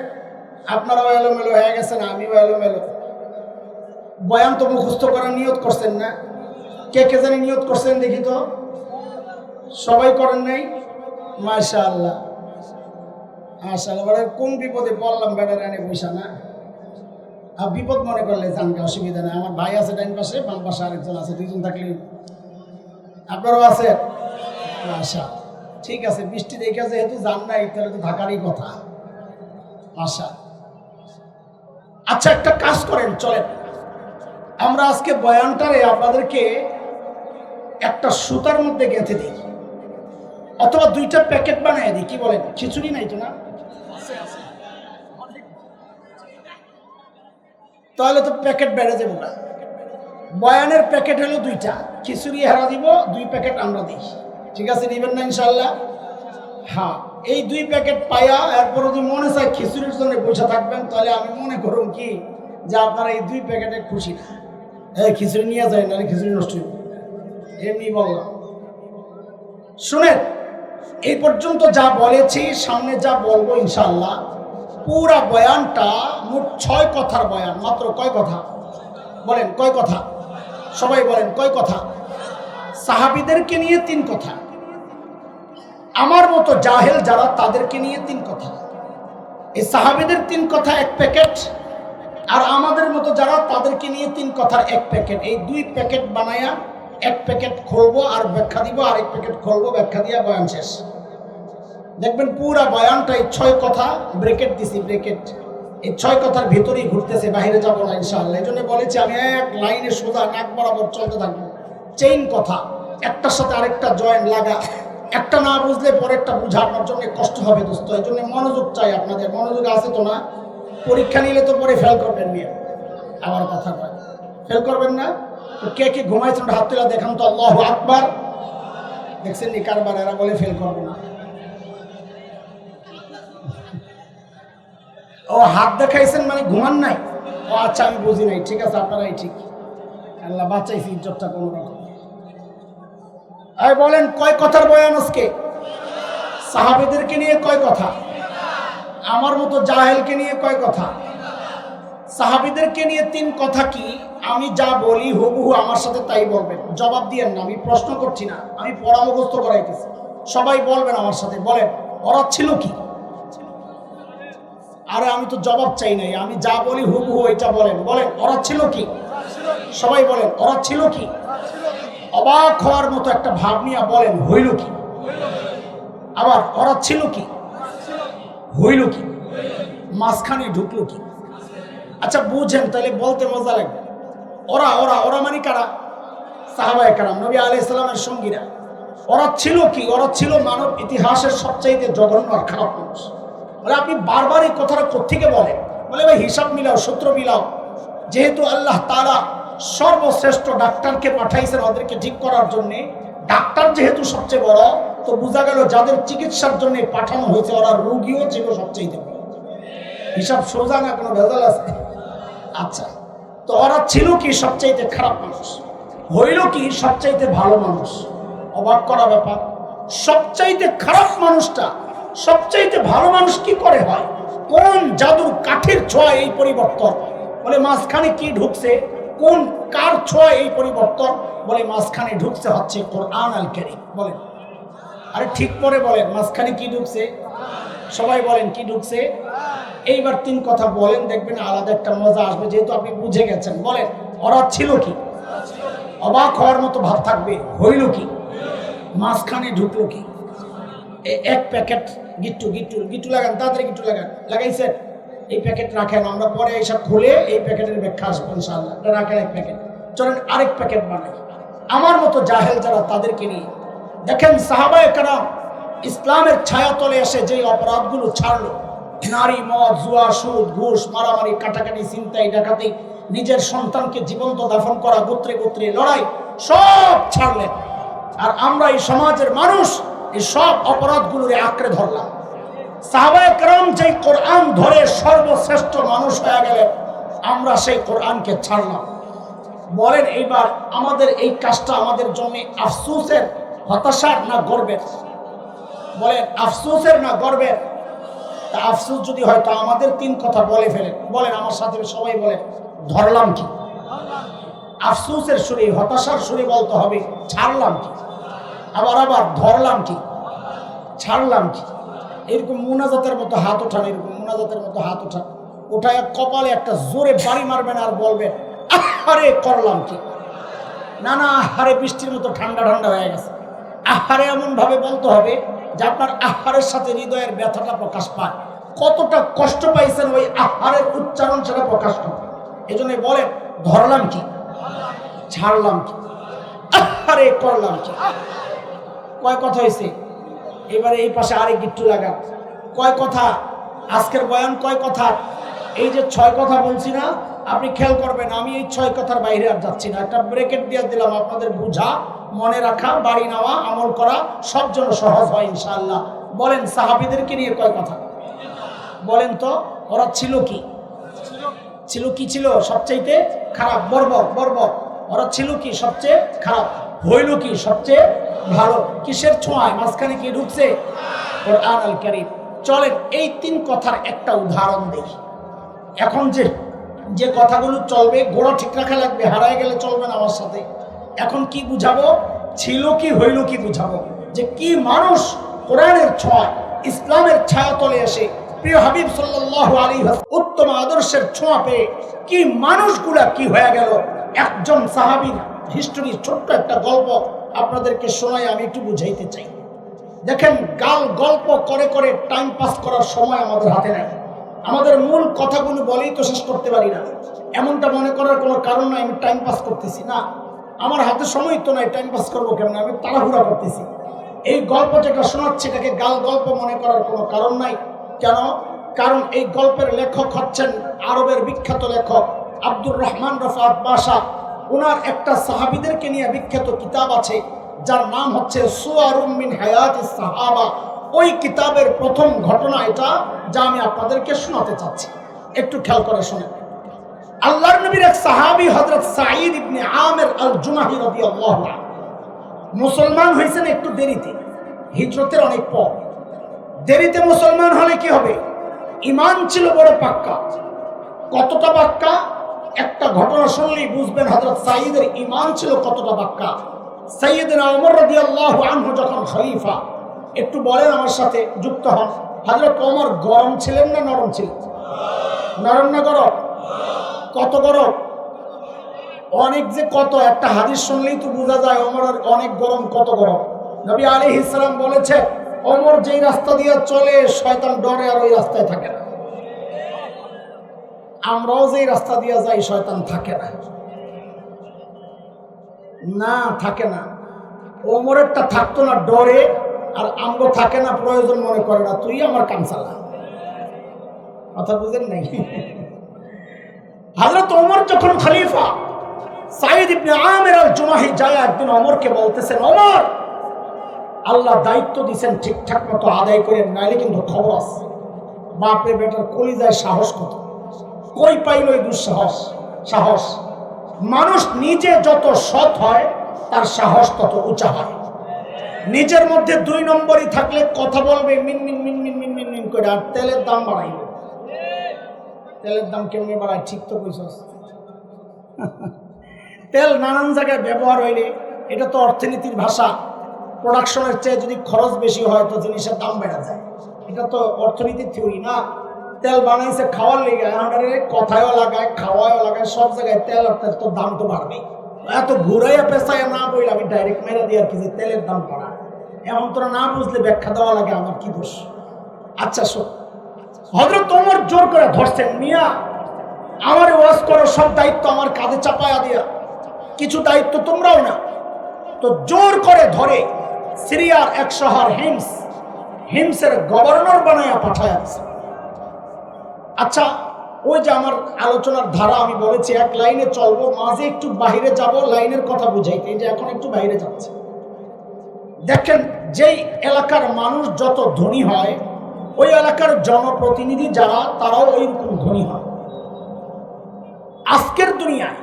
আপনারাও এলোমেলো হয়ে গেছেন, আমিও এলোমেলো। বয়ান তো মুখস্থ করার নিয়ত করছেন না? কে কে জানি নিয়ত করছেন দেখি তো? সবাই করেন নাই? মাশাআল্লাহ মাশাআল্লাহ। কোন বিপদে বললাম বেটার এনে বৈশা না? আর বিপদ মনে করলে জানকে, অসুবিধা নেই। আমার ভাই আছে ডাইন পাশে, বাম পাশে আরেকজন আছে, দুইজন থাকলে। আপনারও আছে? আশা ঠিক আছে। বৃষ্টি দেখে যেহেতু জান নাই, তাহলে তো থাকারই কথা। আশা আচ্ছা, একটা কাজ করেন, চলেন আমরা আজকে বয়ানটারে আপনাদেরকে একটা সুতার মধ্যে গেঁথে দিই, অথবা দুইটা প্যাকেট বানিয়ে দিই। কি বলেন? খিচুড়ি নাই তো না? তাহলে তো প্যাকেট বেড়ে যাবো না। বয়ানের প্যাকেট হলো দুইটা, খিচুড়ি হারা দিব, 2 প্যাকেট আমরা দিই। ঠিক আছে, নিবেন না ইনশাল্লাহ? হ্যাঁ, এই 2 প্যাকেট পাইয়া এরপর যদি মনে চায় খিচুড়ির জন্য বসে থাকবেন, তাহলে আমি মনে করুন কি যে আপনারা এই 2 প্যাকেটে খুশি না। খিচুড়ি নিয়ে যায়, নাহলে খিচুড়ি নষ্ট হইব। এমনি বললাম। শুনেন, এই পর্যন্ত যা বলেছি, সামনে যা বলবো ইনশাল্লাহ, পুরা বয়ানটা মোট 6 কথার বয়ান। মাত্র কয় কথা বলেন? কয় কথা? সবাই বলেন কয় কথা? সাহাবীদেরকে নিয়ে 3 কথা, আমার মতো জাহেল যারা তাদেরকে নিয়ে 3 কথা। এই সাহাবীদের 3 কথা 1 প্যাকেট, আর আমাদের মতো যারা তাদেরকে নিয়ে 3 কথার 1 প্যাকেট। এই 2 প্যাকেট বানায়া 1 প্যাকেট খুলবো আর ব্যাখ্যা দিব, আর 1 প্যাকেট খুলবো, ব্যাখ্যা দিয়া বয়ান শেষ। দেখবেন পুরা বয়ানটাই 6 কথা ব্রেকেট দিছি, ব্রেকেট। এই 6 কথার ভিতরেই ঘুরতেছে, বাইরে যাবো না ইনশাআল্লাহ। এই জন্য বলেছি আমি এক লাইনে সোজা নাক বরাবর চলতে থাকবো। চেইন কথা, একটার সাথে আরেকটা জয়েন লাগা, একটা না বুঝলে পরেরটা বুঝানোর জন্য কষ্ট হবে দোস্ত। এই জন্য মনোযোগ চাই আপনাদের। মনোযোগ আছে তো না? পরীক্ষা নিলে তো পরে ফেল করবেন নিয়ে। আমার কথা কয়, ফেল করবেন না? তো কে কে ঘুমাইছেন হাত তুলে দেখান তো। আল্লাহু আকবার। দেখছেন নি কারবার? এরা বলে ফেল করবো না। ও হাত দেখাইছেন মানে ঘুমান নাই? ও আচ্ছা, আমি বুঝি নাই। ঠিক আছে, আপনারাই ঠিক। আল্লাহ বাঁচাইছি ইজ্জতটা কোনো রকম। বলেন কয় কথার বয়ান আজকে? সাহাবীদেরকে নিয়ে কয় কথা? আমার মতো জাহেলকে নিয়ে কয় কথা? সাহাবীদেরকে নিয়ে 3 কথা। কি আমি যা বলি হুবহু আমার সাথে তাই বলবেন, জবাব দিয়েন না। আমি প্রশ্ন করছি না, আমি পরামর্শ করাইতেছি। সবাই বলবেন আমার সাথে, বলেন ওরা ছিল কি? আরে আমি তো জবাব চাই নাই, আমি যা বলি হুবহু এটা বলেন। বলেন ওরা ছিল কি? সবাই বলেন ওরা ছিল কি? অবাক হওয়ার মতো একটা ভাব নিয়ে বলেন হইল কি? আবার ওরা ছিল কি? হইল কি? মাঝখানে ঢুকলো কি? আচ্ছা বুঝেন, তাহলে বলতে মজা লাগবে। ওরা ওরা ওরা মানে কারা? সাহাবায়ে কেরাম, নবী আলাইহিস সালামের সঙ্গীরা। ওরা ছিল কি? ওরা ছিল মানব ইতিহাসের সবচাইতে জঘন্য আর খারাপ মানুষ। বলে আপনি বারবার এই কথাটা কোত্থেকে বলেন? বলে ভাই হিসাব মিলাও, সূত্র মিলাও। যেহেতু আল্লাহ তাআলা সর্বশ্রেষ্ঠ ডাক্তারকে পাঠাইছেন ওদেরকে ঠিক করার জন্য, ডাক্তার যেহেতু সবচেয়ে বড়, তো বোঝা গেল যাদের চিকিৎসার জন্য পাঠানো হয়েছে ওরা রোগীও ছিল সবচেয়ে বড়। হিসাব সোজা না, কোনো ভেজাল আছে? আচ্ছা, তো ওরা ছিল কি? সবচাইতে খারাপ মানুষ। হইল কি? সবচাইতে ভালো মানুষ। অবাক করা ব্যাপার। সবচাইতে খারাপ মানুষটা সবচাইতে ভালো মানুষ কি করে হয়? কোন জাদুর কাঠের ছোঁয়া এই পরিবর্তন? বলে মাঝখানে কি ঢুকছে? কোন কার ছোঁয়া এই পরিবর্তন? বলে মাঝখানে ঢুকছে হচ্ছে কোরআন আল কারীম। বলেন আরে ঠিক করে বলেন, মাঝখানে কি ঢুকছে? সবাই বলেন কি ঢুকছে? এইবার 3 কথা বলেন, দেখবেন আলাদা একটা মজা আসবে, যেহেতু আপনি বুঝে গেছেন। বলেন ওরা ছিল কি? অবাক হওয়ার মতো ভাব থাকবে। হইল কি? মাঝখানে ঢুকলো কি? 1 প্যাকেট গিট্টু গিট্টু গিট্টু লাগান, তাড়াতাড়ি গিট্টু লাগান। লাগাইছেন? এই প্যাকেট রাখেন, আমরা পরে এইসব খুলে এই প্যাকেটের ব্যাখ্যা আসবো ইনশাআল্লাহ। রাখেন 1 প্যাকেট। চলেন আরেক প্যাকেট বানাই আমার মতো জাহেল যারা তাদেরকে নিয়ে। দেখেন সাহাবায়ে কেরাম ইসলামের ছায়াতলে এসে যে অপরাধগুলো ছাড়লো, নারী, মদ, জুয়া, সুদ, ঘুষ, মারামারি, কাটাকাটি, ছিনতাই, ডাকাতি, নিজের সন্তানকে জীবন্ত দাফন করা, গোত্রে গোত্রে লড়াই, সব ছাড়লেন। আর আমরা এই সমাজের মানুষ এই সব অপরাধগুলোরে আঁকড়ে ধরলাম। সাহাবায়ে কেরাম যে কোরআন ধরে সর্বশ্রেষ্ঠ মানুষ হয়ে গেলেন, আমরা সেই কোরআনকে ছাড়লাম। বলেন এইবার আমাদের এই কাজটা আমাদের জন্য আফসোসের, হতাশার না গর্বের? বলেন আফসোসের না গর্বের? তা আফসোস যদি হয় তা আমাদের তিন কথা বলে ফেলেন। বলেন আমার সাথে সবাই বলেন, ধরলাম কি? আফসোসের সুরে, হতাশার সুরে বলতে হবে ছাড়লাম কি। আবার ধরলাম কি, ছাড়লাম কি। এরকম মুনাজাতের মতো হাত ওঠান, এরকম মুনাজাতের মতো হাত ওঠান, ওঠায় কপালে একটা জোরে বাড়ি মারবেন আর বলবেন আহারে করলাম কি। না না, আহারে বৃষ্টির মতো ঠান্ডা ঠান্ডা হয়ে গেছে। আহারে এমন ভাবে বলতে হবে যে আপনার আহারের সাথে হৃদয়ের ব্যথাটা প্রকাশ পায়, কতটা কষ্ট পাইছেন ওই আহারের উচ্চারণ সেটা প্রকাশ করে। এই জন্য বলেন ধরলাম কি, ছাড়লাম কি, আহারে করলাম কি। কয় কথা হয়েছে? এবারে এই পাশে আরেক গিট্টু লাগা। কয় কথা আজকের বয়ান? কয় কথা? এই যে 6 কথা বলছি না, আপনি খেয়াল করবেন আমি এই 6 কথার বাইরে আর যাচ্ছি না। একটা ব্রেকেট দিয়ে দিলাম, আপনাদের বুঝা, মনে রাখা, বাড়ি নেওয়া, আমল করা সব জন্য সহজ হয় ইনশাআল্লাহ। বলেন সাহাবীদেরকে নিয়ে কয় কথা বলেন তো? ওরা ছিল কি? ছিল কি? ছিল সবচাইতে খারাপ, বর্বর। ওরা ছিল কি? সবচেয়ে খারাপ। হইল কি? সবচেয়ে ভালো। কিসের ছোঁয়ায়? মাঝখানে কি ঢুকছে? কোরআন আল কারীম। চলেন এই 3 কথার একটা উদাহরণ দেখি। এখন যে কথাগুলো চলবে, গোড়া ঠিক রাখা লাগবে, হারায় গেলে চলবে না আমার সাথে। এখন কি বুঝাবো? ছিল কি হইল কি বুঝাবো, যে কি মানুষ কোরআনের ছোঁয়া, ইসলামের ছায়াতলে এসে প্রিয় হাবিব সাল্লাল্লাহু আলাইহি ওয়াসাল্লাম উত্তম আদর্শের ছোঁয়া পেয়ে কি মানুষগুলা কি হয়ে গেল। একজন সাহাবীর হিস্টোরি, ছোট্ট একটা গল্প আপনাদেরকে শোনায় আমি একটু বুঝাইতে চাই। দেখেন, গল্প করে করে টাইম পাস করার সময় আমাদের হাতে নাই। আমাদের মূল কথাগুলো বলেই তো শেষ করতে পারি না। এমনটা মনে করার কোনো কারণ নাই আমি টাইম পাস করতেছি। না, আমার হাতে সময় তো নাই, টাইম পাস করবো কেমন? আমি তাড়াহুড়া করতেছি। এই গল্প যেটা শোনাচ্ছি এটাকে গল্প মনে করার কোনো কারণ নাই। কেন? কারণ এই গল্পের লেখক হচ্ছেন আরবের বিখ্যাত লেখক আব্দুর রহমান রফাত বাশা। ওনার একটা সাহাবীদেরকে নিয়ে বিখ্যাত কিতাব আছে যার নাম হচ্ছে সুয়ারুম মিন হায়াতিস সাহাবা। ওই কিতাবের প্রথম ঘটনা এটা, যা আমি আপনাদেরকে শোনাতে চাচ্ছি। একটু খেয়াল করে শুনেন। আল্লাহর নবীর এক সাহাবী হযরত সাঈদ ইবনে আমির আল জুমাহি রাদিয়াল্লাহু আনহু মুসলমান হয়েছেন একটু দেরিতে, হিজরতের অনেক পর। দেরিতে মুসলমান হলে কি হবে? ঈমান ছিল বড় পাক্কা। কতটা পাক্কা? একটা ঘটনা শুনলেই বুঝবেন হযরত সাঈদের ঈমান ছিল কতটা পাক্কা। সাইয়েদনা ওমর রাদিয়াল্লাহু আনহু যখন খলিফা, একটু বলেন আমার সাথে, যুক্ত হন। হযরত ওমর গরম ছিলেন না নরম ছিলেন? নরম না গরম? কত গরম? অনেক। যে কত, একটা হাদিস শুনলেই তো বোঝা যায় ওমর অনেক গরম। কত গরম? নবী আলাইহিস সালাম বলেছে ওমর যেই রাস্তা দিয়ে চলে শয়তান ডরে আর ওই রাস্তায় থাকে না। আমরাও যেই রাস্তা দিয়ে যাই শয়তান থাকে না, না থাকে না। ওমরেরটা থাকতো না ডরে, আর আমগো থাকে না প্রয়োজন মনে করে না, তুই আমার কাম চালা। কথা বুঝেন নাই? হযরত ওমর যখন খলিফা, সাঈদ ইবনে আমির আল জুমাহি যায় একদিন ওমরকে বলতেছেন, ওমর আল্লাহ দায়িত্ব দিয়েছেন ঠিকঠাক মতো আদায় করে, নাইলে কিন্তু খবর আছে। বাপরে বেটার কলিজায় সাহস কত! কই পাইল এই দুঃসাহস? সাহস। মানুষ নিজে যত সৎ হয় তার সাহস তত উঁচা হয়। নিজের মধ্যে 2 নম্বরই থাকলে কথা বলবে মিন মিন মিন মিন মিন মিন মিন করে, আর তেলের দাম বাড়াইবে। তেলের দাম কেমনে বাড়ায়? ঠিক তো কইছস। তেল নানান জায়গায় ব্যবহার হইলে, এটা তো অর্থনীতির ভাষা, প্রোডাকশনের চেয়ে যদি খরচ বেশি হয় তো জিনিসের দাম বেড়ে যায়। এটা তো অর্থনীতির থিওরি না। তেল বানাইছে খাওয়ার লেগে, কথায়ও লাগায়, খাওয়ায়ও লাগায়, সব জায়গায় তেল, অর্থাৎ তো দাম তো বাড়বে। এত ঘুরাইয়া পেঁচাইয়া না বইলে আমি ডাইরেক্ট মেরে দিই আর কি, যে তেলের দাম বাড়া। এমন তোরা না বুঝলে ব্যাখ্যা দেওয়া লাগে, আমার কি দোষ? আচ্ছা শোন, হযরত ওমর জোর করে ধরছেন, মিয়া আমার ওয়াজ করো, সব দায়িত্ব আমার কাঁধে চাপায়া দিয়া, কিছু দায়িত্ব তোমরাও না। তো জোর করে ধরে সিরিয়ার এক শহর হিমসের গভর্নর বানায়া পাঠায়া দিছে। আচ্ছা, ওই যে আমার আলোচনার ধারা আমি বলেছি এক লাইনে চলবো, মাঝে একটু বাইরে যাব লাইনের কথা বুঝাইতে, যে এখন একটু বাইরে যাচ্ছে। দেখেন, যেই এলাকার মানুষ যত ধনী হয় ওই এলাকার জনপ্রতিনিধি যারা, তারাও এইরকম ধনী হয়। আজকের দুনিয়ায়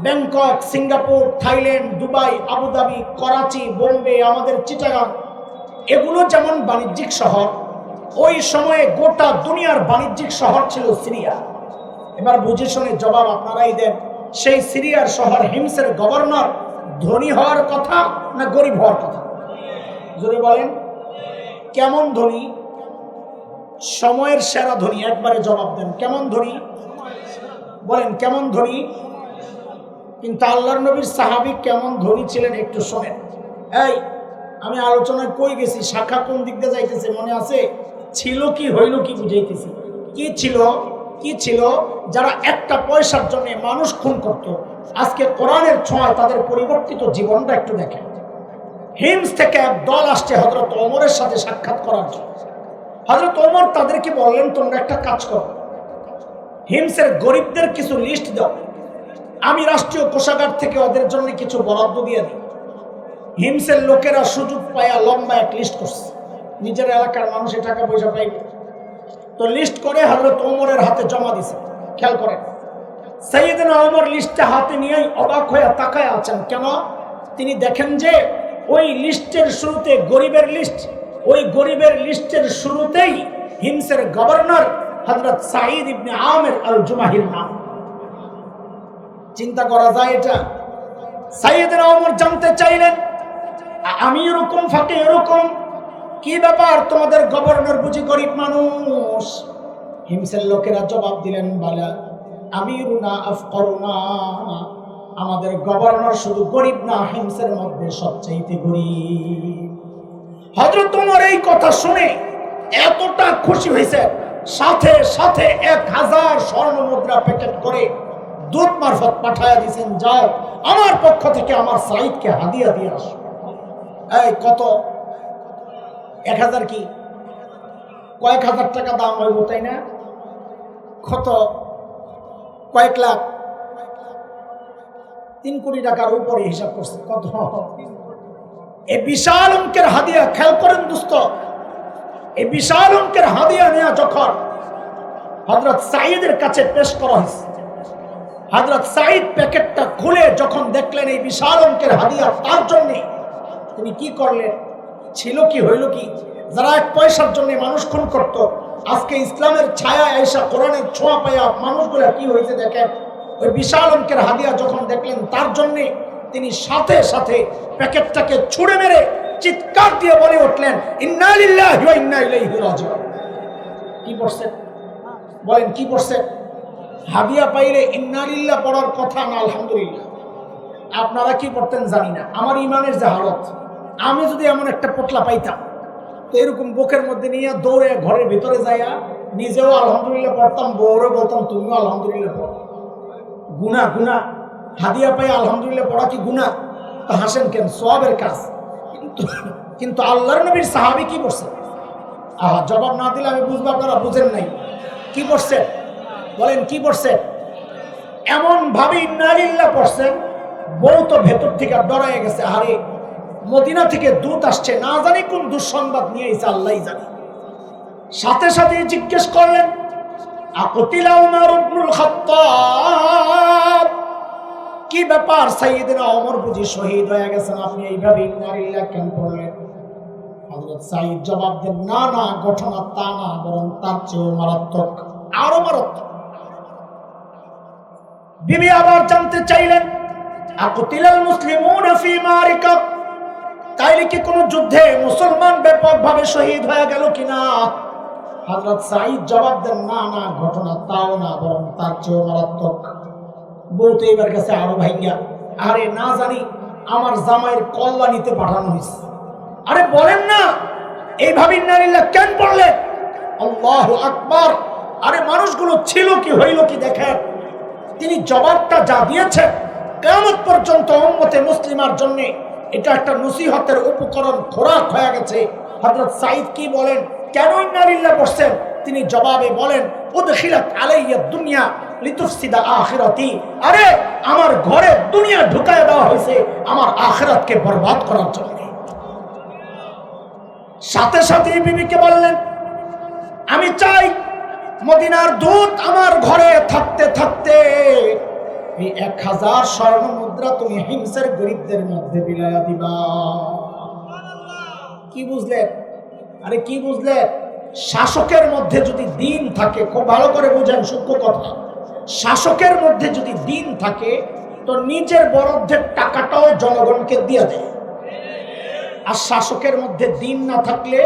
Bangkok, Singapore, Thailand, Dubai, Abu Dhabi, Karachi, Bombay, আমাদের চিটাগাং, এগুলো যেমন বাণিজ্যিক শহর, ওই সময়ে গোটা দুনিয়ার বাণিজ্যিক শহর ছিল সিরিয়া। এবার বুঝে শুনে জবাব আপনারাই দেন, সেই সিরিয়ার শহর হিমসের গভর্নর ধনী হওয়ার কথা না গরিব হওয়ার কথা? জোরে বলেন, কেমন ধনী? সময়ের সেরা ধনী। একবারে জবাব দেন, কেমন ধনী? বলেন কেমন ধনী? কিন্তু আল্লাহর নবীর সাহাবী কেমন ধনী ছিলেন একটু শোনেন। এই আমি আলোচনায় কই গেছি, শাখা কোন দিক দিয়ে যাইতেছে মনে আছে? ছিল কি হইল কি বুঝাইতেছি। কি ছিল? কি ছিল? যারা একটা পয়সার জন্য মানুষ খুন করত, আজকে কোরআনের ছোঁয়ায় তাদের পরিবর্তিত জীবনটা একটু দেখেন। হিমস থেকে এক দল আসছে হযরত ওমরের সাথে সাক্ষাৎ করার জন্য। হযরত ওমর তাদেরকে বললেন, তোমরা একটা কাজ করো, হিমসের গরিবদের কিছু লিস্ট দাও, আমি রাষ্ট্রীয় কোষাগার থেকে ওদের জন্য কিছু বরাদ্দ দিয়ে দিই। হিমসের লোকেরা সুযোগ পায়া লম্বা এক লিস্ট করছে, নিজের এলাকার মানুষের টাকা পয়সা পাইবে, তো লিস্ট করে হযরত ওমরের হাতে জমা দিছে। খেয়াল করেন, সাইয়েদনা ওমর লিস্টটা হাতে নিয়েই অবাক হয়ে তাকায় আছেন। কেন? তিনি দেখেন যে ওই লিস্টের শুরুতে গরিবের লিস্ট, ওই গরিবের লিস্টের শুরুতেই হিমসের গভর্নর হযরত সাঈদ ইবনে আমির আল জুমাহির নাম। চিন্তা করা যায় এটা? সাইয়েদনা ওমর জানতে চাইলেন, আমি এরকম ফাঁকে এরকম কি ব্যাপার, তোমাদের গভর্নর বুঝি গরিব মানুষ? হিমসের লোকেরা জবাব দিলেন, বালা আমিরুনা আফকরুনা, আমাদের গভর্নর শুধু গরিব না, হিমসের মধ্যে সবচাইতে গরিব। হযরত ওমর এই কথা শুনে এতটা খুশি হয়েছে, সাথে সাথে 1000 স্বর্ণ মুদ্রা প্যাকেট করে দূত মারফত পাঠায়া দিয়েছেন, যাও আমার পক্ষ থেকে আমার সাঈদকে হাদিয়া দিয়ে আসো। এই কত? 1000 কি কয়েক হাজার টাকা দাম হইব, তাই না? কত? কয়েক লাখ, 3 কোটি টাকার উপরে হিসাব করছে। কত? এই বিশাল অঙ্কের হাদিয়া। খেয়াল করেন দোস্ত, এই বিশাল অঙ্কের হাদিয়া নেওয়া যখন হযরত সাঈদের কাছে পেশ করা হয়েছে, হযরত সাঈদ প্যাকেটটা খুলে যখন দেখলেন এই বিশাল অঙ্কের হাদিয়া তার জন্য, তিনি কি করলেন? ছিল কি হইল কি? যারা এক পয়সার জন্য মানুষ খুন করত, আজকে ইসলামের ছায়া আয়েশা কোরআনের ছোঁয়া পায়া মানুষগুলা কি হয়েছে দেখেন। ওই বিশাল অঙ্কের হাদিয়া যখন দেখলেন তার জন্য, তিনি সাথে সাথে প্যাকেটটাকে ছুঁড়ে মেরে চিৎকার দিয়ে বলে উঠলেন, ইন্না লিল্লাহি ওয়া ইন্না ইলাইহি রাজিউন। কি পড়ছেন? বলেন কি পড়ছেন? হাদিয়া পাইলে ইন্না লিল্লাহ পড়ার কথা না আলহামদুলিল্লাহ? আপনারা কি পড়তেন জানি না। আমার ইমানের যে হালত, আমি যদি এমন একটা পোটলা পাইতাম, তো এরকম বুকের মধ্যে নিয়ে দৌড়ে ঘরের ভিতরে যাইয়া নিজেও আলহামদুলিল্লাহ পড়তাম, বউরে বলতাম তুমিও আলহামদুলিল্লাহ পড়ো। গুনাহ গুনাহ, হাদিয়া পাই আলহামদুলিল্লাহ পড়া কি গুনাহ? তো হাসেন কেন? সওয়াবের কাজ। কিন্তু আল্লাহর নবীর সাহাবী কি পড়ছে? জবাব না দিলে আমি বুঝবো আপনারা বুঝেন নাই। কি পড়ছে? বলেন কি পড়ছে? এমন ভাবে ইন্না লিল্লাহ পড়ছেন, বউ তো ভেতর থেকে ডরায় গেছে। আরে মদিনা থেকে দূত আসছে, না জানি কোন দুঃসংবাদ নিয়ে এসে আল্লাহই জানে। সাথে সাথে জিজ্ঞেস করলেন, আকুতিলা উমর ইবনুল খাত্তাব, কি ব্যাপার সাইয়েদনা ওমর বুঝি শহীদ হয়ে গেছেন, আপনি এইভাবে ইন্না লিল্লাহ কেন পড়লেন? হযরত সাঈদ জবাব দেন, না না, ঘটনা তা না, বরং তার চেয়েও মারাত্মক, আরো মারাত্মক। বিবি আবার জানতে চাইলেন, আকুতিলাল মুসলিমুনা ফি মারিকা, তাইলে কি কোন যুদ্ধে মুসলমান ব্যাপকভাবে শহীদ হয়ে গেল কিনা? হযরত সাঈদ জবাব দেন, না না, ঘটনা তাও না, বরং তার চেয়েও মারাত্মক। বউ তো এবার কাছে আরো ভাইয়া, আরে না জানি আমার জামাইয়ের কল্লা নিতে পাঠানো হয়েছে। আরে বলেন না, এইভাবে ইন্না লিল্লাহ কেন পড়লেন? আল্লাহু আকবার। আরে মানুষগুলো ছিল কি হইল কি দেখেন। তিনি জবাবটা যা দিয়েছেন, কিয়ামত পর্যন্ত উম্মতে মুসলিমার জন্য এটা একটা নসিহতের উপকরণ, খোরাক হয়ে গেছে। হযরত সাঈদ কি বলেন, কেন ইন্না লিল্লাহ পড়ছেন? তিনি জবাবে বলেন, উদখিলাত আলাইয়া দুনিয়া লিতুফসিদা আখিরাতি, আরে আমার ঘরে দুনিয়া ঢুকায় দেওয়া হয়েছে আমার আখিরাতকে বরবাদ করার জন্য। সাথে সাথে বিবিকে বললেন, আমি চাই মদিনার দূত আমার ঘরে থাকতে থাকতে এই 1000 স্বর্ণ মুদ্রা তুমি হিমসের গরিবদের মধ্যে বিলায়া দিবা। কি বুঝলেন? আরে কি বুঝলেন? শাসকের মধ্যে যদি দিন থাকে, খুব ভালো করে বুঝেন সূক্ষ্ম কথা, শাসকের মধ্যে যদি দিন থাকে তো নিজের বরাদ্দের টাকাটাও জনগণকে দিয়ে দেয়। আর শাসকের মধ্যে দিন না থাকলে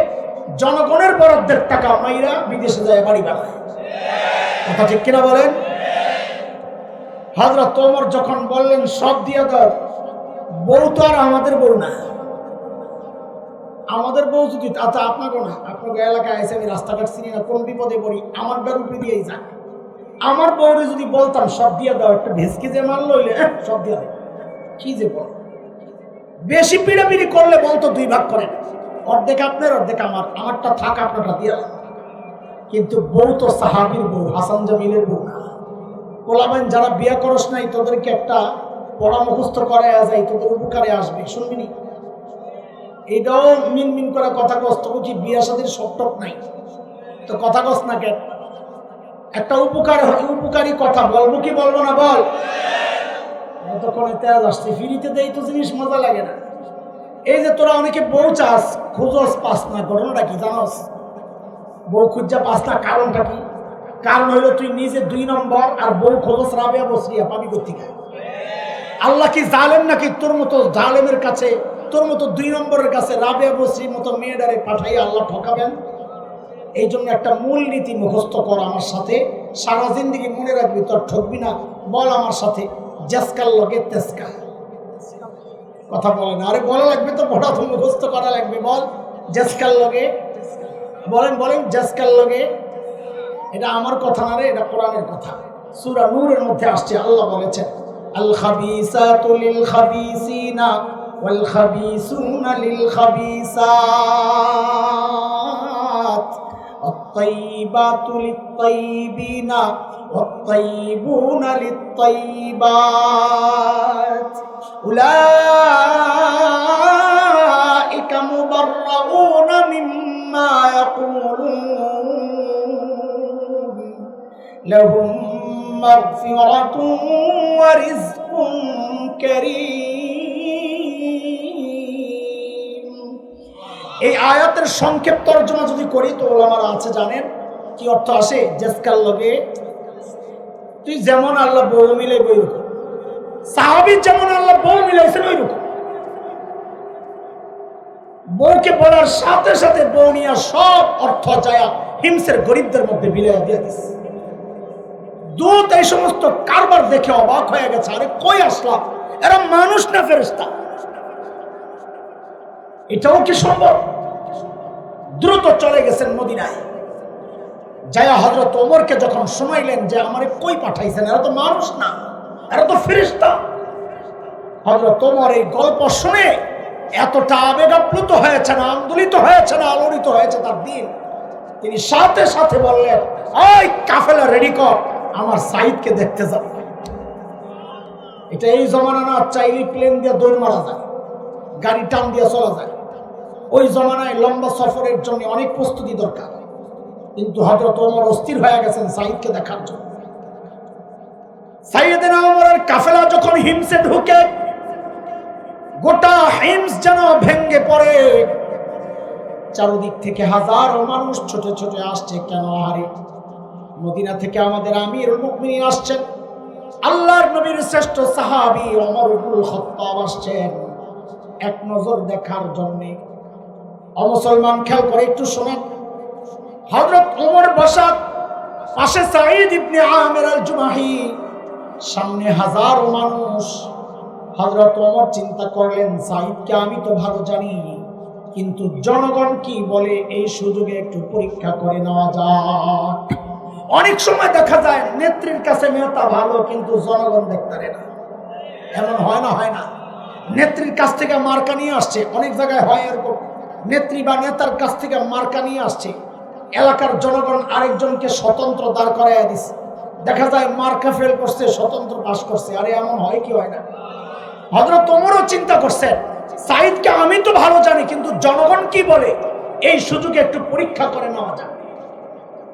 জনগণের বরাদ্দের টাকা মাইরা বিদেশে যায় বাড়ি বানায়। কথা ঠিক কিনা বলেন? হযরত ওমর যখন বললেন সব দিয়ে দাও, বউ তো আর আমাদের বউ না, আমাদের বউ যদি আচ্ছা আপনাকে না, আপনাকে এলাকায় এসে আমি রাস্তাঘাট চিনি না, কোন বিপদে পড়ি আমার বের উপরে দিয়েই যান। আমার বউরে যদি বলতাম সব দিয়ে দাও, একটা ভেসকি যে মারল হইলে সব দিয়ে দেয়, কি যে বল। বেশি পিড়াপিড়ি করলে বলতো 2 ভাগ করেন, অর্ধেক আপনার অর্ধেক আমার, আমারটা থাক আপনারটা দিয়ে। কিন্তু বউ তো সাহাবীর বউ, হাসান জামিলের বউ না। পোলাবেন যারা বিয়ে করস নাই তোদেরকে একটা পড়া মুখস্থ করায় যায়, তোদের উপকারে আসবে, শুনবি নি? এটাও মিন মিন করে কথা কস, তবু কি বিয়ে শাদীর শর্টক নাই তো কথা কস না কেন? একটা উপকারী কথা বলবো কি বলবো না বল? এতক্ষণে তেজ আসছে, ফিরিতে দেই তো জিনিস মজা লাগে না। এই যে তোরা অনেকে বউ চাস, খুঁজস পাস না, ঘটনাটা কি জানোস? বউ খুঁজা পাস না, কারণটা কি? কারণ হইলো তুই নিজে 2 নম্বর আর বউ খোঁজস রাবেয়া বসরিয়া, পাবি কোত্থেকে? আল্লাহ কি জালেম নাকি? তোর মতো জালেমের কাছে, তোর মতো 2 নম্বরের কাছে রাবেয়া বসরির মতো মেয়েটারে পাঠাইয়া আল্লাহ ঠকাবেন? এই জন্য একটা মূল নীতি মুখস্থ কর আমার সাথে, সারা জিন্দেগি মনে রাখবি, তোর ঠকবি না। বল আমার সাথে, জেসকাল লগে তেসকা। কথা বলে না, আরে বলা লাগবে তো, বড় তো মুখস্থ করা লাগবে। বল জেসকাল লগে, বলেন বলেন জেসকাল লগে। এটা আমার কথা না রে, এটা কোরআনের কথা। সূরা নূরের মধ্যে আসছে, আল্লাহ বলেছেন আল খাবিসাতু লিল খাবিসিনা ওয়াল খাবিসুনা লিল খাবিসাত আত-তাইয়িবাতু লিত-তাইয়িবিনা ওয়াত-তাইয়িবুনা লিত-তাইয়িবাত উলাইকা মুবাররাউনা মিম্মা ইয়াকুলুন লাহুম মাগফিরাতুন ওয়া রিজকুন কারীম। এই আয়াতের সংক্ষেপ তর্জমা যদি করি তো ওলামারা আছে জানেন কি অর্থ আসে? জেসকাল লগে, তুই যেমন আল্লাহ বউ মিলে বই রকম, সাহাবী যেমন আল্লাহ বউ মিলাইছেন ওই রকম। বউকে বলার সাথে সাথে বউ নিয়ে সব অর্থ যায় হিমসের গরিবদের মধ্যে বিলিয়ে দিয়ে দিস। দূত এই সমস্ত কারবার দেখে অবাক হয়ে গেছে, আরে কই আসলাম, এরা মানুষ না ফেরেশতা? এটাও কি সম্ভব? দ্রুত চলে গেছেন মদিনায়, যায়া হযরত ওমরকে যখন শুনাইলেন যে আমারে কই পাঠাইছেন, এরা তো মানুষ না, এরা তো ফেরেশতা। হযরত ওমর এই গল্প শুনে এতটা আবেগাপ্লুত হয়েছেন, আন্দোলিত হয়েছেন, আলোড়িত হয়েছে তার দিন, তিনি সাথে সাথে বললেন, ওই কাফেলা রেডি কর, আমার সাইদকে দেখতে যাব। এটা এই জমানা না, চাইলে প্লেন দিয়ে দৌড় মারা যায়, গাড়ি টান দিয়ে চলা যায়। ওই জমানায় লম্বা সফরের জন্য অনেক প্রস্তুতি দরকার, কিন্তু হযরত ওমর অস্থির হয়ে গেছেন সাইদকে দেখার জন্য। সাইয়েদনা ওমরের কাফেলা যখন হিমসে ঢুকে, গোটা হিমস যেন ভেঙ্গে পড়ে। চারদিক থেকে হাজারো মানুষ ছোটে ছোটে আসছে। কেন? আরে মদিনা থেকে আমাদের আমিরুল মুমিনিন আসছেন, আল্লাহর নবীর শ্রেষ্ঠ সাহাবী ওমর ইবনুল খাত্তাব আসছেন এক নজর দেখার জন্য। অমুসলমান খেয়াল করে একটু শোনেন, হযরত ওমর বসা, পাশে সাঈদ ইবনে আমির আল জুমাহি, সামনে হাজারো মানুষ। হযরত ওমর চিন্তা করলেন, সাঈদকে আমি তো ভালো জানি, কিন্তু জনগণ কি বলে এই সুযোগে একটু পরীক্ষা করে নেওয়া যাক। অনেক সময় দেখা যায় নেত্রীর কাছে নেতা ভালো, কিন্তু জনগণ দেখতে পারে না। এমন হয় না? হয় না? নেত্রীর কাছ থেকে মার্কা নিয়ে আসছে, অনেক জায়গায় হয় এরকম, নেত্রী বা নেতার কাছ থেকে মার্কা নিয়ে আসছে, এলাকার জনগণ আরেকজনকে স্বতন্ত্র দাঁড় করাইয়া দিচ্ছে, দেখা যায় মার্কা ফেল করছে, স্বতন্ত্র পাস করছে। আরে এমন হয় কি হয় না? হযরত ওমরও চিন্তা করছেন, সাঈদকে আমি তো ভালো জানি, কিন্তু জনগণ কি বলে এই সুযোগে একটু পরীক্ষা করে নেওয়া যায়।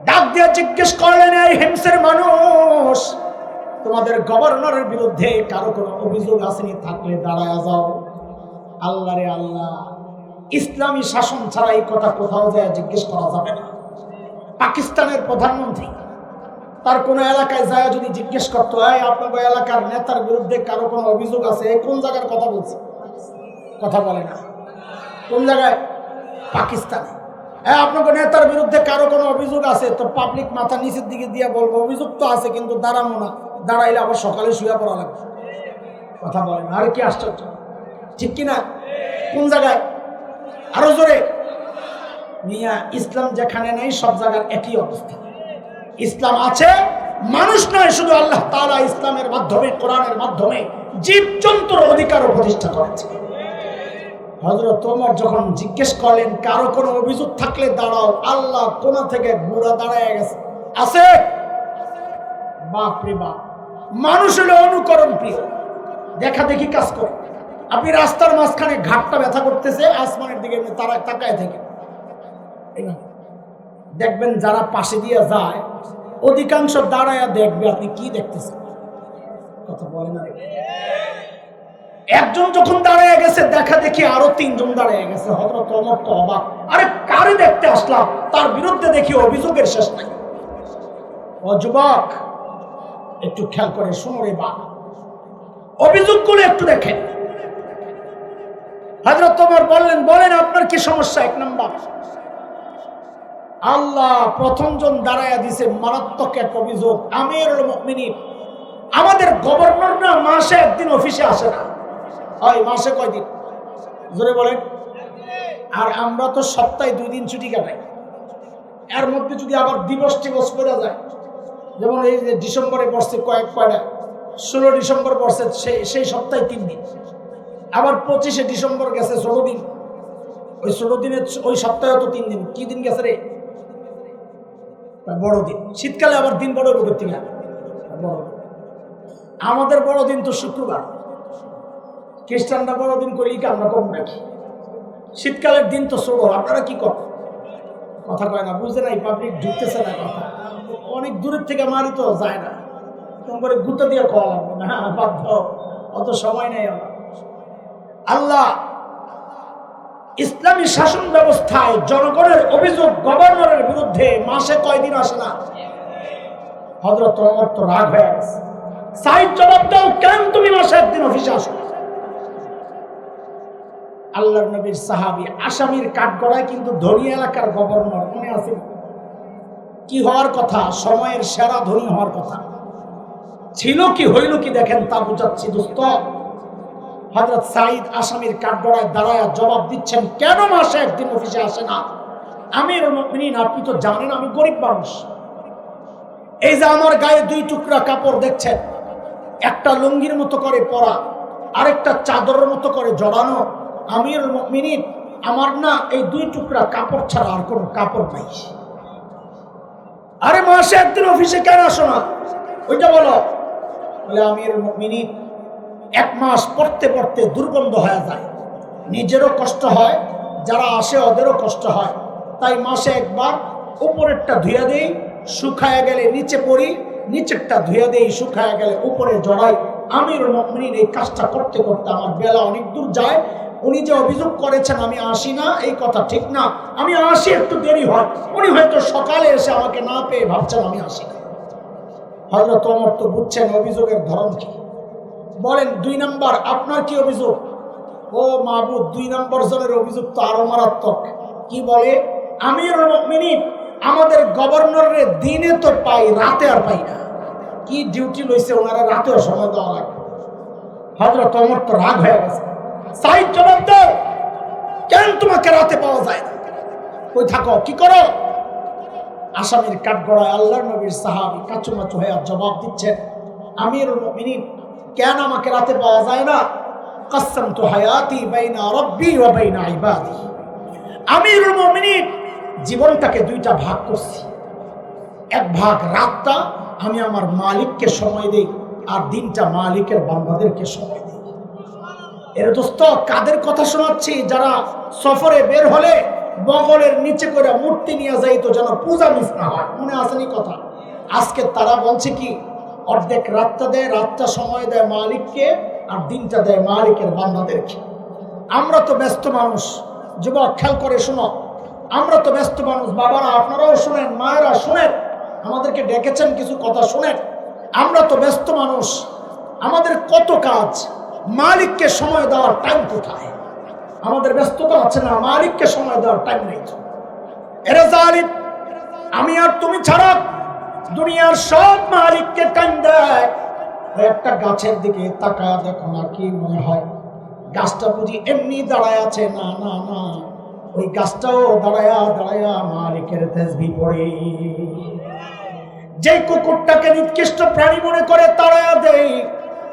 ডাক দিয়ে জিজ্ঞেস করলেন, এই হিমসের মানুষ, তোমাদের গভর্নরের বিরুদ্ধে কারো কোনো অভিযোগ আসেনি? থাকলে দাঁড়ায় যাও। আল্লাহ রে আল্লাহ, ইসলামী শাসন ছাড়া এই কথা কোথাও যায় জিজ্ঞেস করা যাবে না। পাকিস্তানের প্রধানমন্ত্রী তার কোন এলাকায় যায় যদি জিজ্ঞেস করতো, এই আপনার এলাকার নেতার বিরুদ্ধে কারো কোনো অভিযোগ আছে, কোন জায়গার কথা বলছে? কথা বলে না। কোন জায়গায়? পাকিস্তানে। আপনার নেতার বিরুদ্ধে কারো কোনো অভিযোগ আছে, তো পাবলিক মাথা নিচের দিকে দিয়ে বলবো অভিযোগ তো আছে, কিন্তু দাঁড়াবো না, দাঁড়াইলে আবার সকালে শুয়ে পড়া লাগবে। কথা বলে না। আর কি আশ্চর্য, ঠিক কিনা? কোন জায়গায়? আরো জোরে। মিয়া, ইসলাম যেখানে নেই সব জায়গার একই অবস্থা। ইসলাম আছে, মানুষ নয়, শুধু আল্লাহ তাআলা ইসলামের মাধ্যমে, কোরআনের মাধ্যমে জীবজন্তুর অধিকারও প্রতিষ্ঠা করেছে। হযরত ওমর যখন জিজ্ঞেস করলেন কারো কোনো অভিযোগ থাকলে দাঁড়াও, আল্লাহ কোনা থেকে বুড়া দাঁড়ায় গেছে, আছে? বাপ রে বাপ, মানুষ হলো অনুকরণ প্রিয়, দেখা দেখি কাজ করে। আপনি রাস্তার মাঝখানে ঘাটটা ব্যথা করতেছে, আসমানের দিকে তারা তাকায় থেকে দেখবেন, যারা পাশে দিয়ে যায় অধিকাংশ দাঁড়ায় দেখবে আপনি কি দেখতেছেন। কথা বলে না। একজন যখন দাঁড়িয়ে গেছে, দেখা দেখি আরো তিনজন দাঁড়িয়ে গেছে। হযরত ওমর তো অবাক, আরে কারে দেখতে আসলাম, তার বিরুদ্ধে দেখি অভিযোগের শেষ নাই। ও যুবক, একটু খেয়াল করে শোনো রে বাপ, অভিযোগগুলো একটু দেখেন। হযরত ওমর বললেন, বলেন আপনার কি সমস্যা? এক নম্বর, আল্লাহ প্রথম জন দাঁড়াইয়া দিছে মারাত্মক এক অভিযোগ, আমিরুল মুমিনিন, আমাদের গভর্নর না মাসে একদিন অফিসে আসে না। হয় মাসে কয়দিন? জোরে বলেন। আর আমরা তো সপ্তাহে 2 দিন ছুটি কাটাই। এর মধ্যে যদি আবার দিবস টিবস করে যায়, যেমন এই যে ডিসেম্বরে পড়ছে কয়টা, 16 ডিসেম্বর পড়ছে, সেই সপ্তাহে 3 দিন। আবার 25শে ডিসেম্বর গেছে 16 দিন, ওই 16 দিনের ওই সপ্তাহে তো 3 দিন। কি দিন গেছে রে? বড়দিন। শীতকালে আবার দিন বড় করতে গেল বড়দিন। আমাদের বড়দিন তো শুক্রবার, খ্রিস্টানরা বড়দিন করি কি আমরা কম রাখি। শীতকালের দিন তো ছোট, আপনারা কি করেন? কথা কয় না, বুঝে নাই, পাবলিক ঢুকতেছে না। কথা অনেক দূরের থেকে মারি তো যায় না, তোমার গুঁতো দিয়ে খাওয়া লাগবে না, বাধ্য, অত সময় নেই আমার। আল্লাহ ইসলামী শাসন ব্যবস্থায় জনগণের অভিযোগ গভর্নরের বিরুদ্ধে মাসে কয়দিন আসে না? হযরত ওমর তো রাগ হয়ে গেছে। সাইদ জবাব দাও, কেন তুমি মাসে একদিন অফিসে আসো? আল্লাহর নবীর সাহাবী, আসামির কাঠগড়ায় কিন্তু ধনী এলাকার গভর্নর, মনে আছে কি হওয়ার কথা? সময়ের সেরা ধনী হওয়ার কথা ছিল। কি হইল কি দেখেন, তা বুঝাচ্ছি দোস্ত। হযরত সাইদ আসামির কাঠগড়ায় দাঁড়ায় জবাব দিচ্ছেন, কেন মাসে একদিন অফিসে আসে না? আমিরুল মুমিনিন, আপনি তো জানেন আমি গরিব মানুষ। এই যে আমার গায়ে 2 টুকরা কাপড় দেখছেন, একটা লুঙ্গির মতো করে পরা, আরেকটা চাদরের মতো করে জড়ানো। আমিরুল মুমিনিন, আমার না এই 2 টুকরা কাপড় ছাড়া আর কোনো কাপড় নাই। আরে মাসে একদিন অফিসে কেন আসো না, ওইটা বলো। বলে আমিরুল মুমিনিন, 1 মাস পড়তে পড়তে দুর্গন্ধ হয়ে যায়, নিজেরও কষ্ট হয়, যারা আসে ওদেরও কষ্ট হয়, তাই মাসে একবার উপরেরটা ধুয়ে দেই, শুকায় গেলে নিচে পড়ি, নিচেরটা ধুয়ে দেই, শুকায় গেলে উপরে জড়াই। আমিরুল মুমিনিন, এই কাজটা করতে করতে আমার বেলা অনেক দূর যায়। উনি যে অভিযোগ করেছেন আমি আসি না, এই কথা ঠিক না। আমি আসি, একটু দেরি হয়। উনি হয়তো সকালে এসে আমাকে না পেয়ে ভাবছেন আমি আসি না। হযরত ওমর তো বুঝছেন অভিযোগের ধরন কি। বলেন, 2 নম্বর, আপনার কি অভিযোগ? ও মাহবুব, 2 নম্বর জনের অভিযোগ তো আরো মারাত্মক। কি বলে? আমিরুল মুমিনিন, আমাদের গভর্নরের দিনে তো পাই, রাতে আর পাই না। কি ডিউটি লইছে ওনারা, রাতেও সময় দেওয়া লাগে। হযরত ওমর তো রাগ হয়ে গেছে। সাইদ জবাব দাও, কেন তোমাকে রাতে পাওয়া যায় না? কই থাকো, কি করো? আসামির কাঠগড়ায় আল্লাহর নবীর সাহাবী কাচুমাচু হয়ে জবাব দিচ্ছেন, আমিরুল মুমিনিন, কেন আমাকে রাতে পাওয়া যায় না? কাসসামতু হায়াতি বাইনা রাব্বি ওয়া বাইনা ইবাদি। আমিরুল মুমিনিন, জীবনটাকে 2টা ভাগ করছি। এক ভাগ রাতটা আমি আমার মালিককে সময় দেই, আর দিনটা মালিকের বান্দাদেরকে সময় দেই। এর দোস্ত, কাদের কথা শোনাচ্ছি? যারা সফরে বের হলে বগলের নিচে করে মূর্তি নিয়ে যাইতো যেন পূজা মিস না হয়। মনে আসেনি কথা? আজকে তারা বলছে কি, অর্ধেক রাতটা দেয়, রাতটা সময় দেয় মালিককে, আর দিনটা দেয় মালিকের বান্দাদেরকে। আমরা তো ব্যস্ত মানুষ, যুবক খেয়াল করে শোনো, আমরা তো ব্যস্ত মানুষ। বাবারা আপনারাও শোনেন, মায়েরা শোনেন, আমাদেরকে ডেকেছেন কিছু কথা শোনেন। আমরা তো ব্যস্ত মানুষ, আমাদের কত কাজ, মালিককে সময় দেওয়ার টাইম কোথায়? আমাদের ব্যস্ততা আছে না, মালিককে সময় দেওয়ার টাইম নেই। এরে জালিম, আমি আর তুমি ছাড়া দুনিয়ার সব মালিককে টাইম দেয়। একটা গাছের দিকে তাকায় দেখো না, কি মনে হয় গাছটা বুঝি এমনি দাঁড়ায় আছে? না না না, ওই গাছটাও দাঁড়ায়া দাঁড়ায়া মালিকের তাসবিহ পড়ে। যে কুকুরটাকে নিকৃষ্ট প্রাণী মনে করে তাড়ায়া দেয়,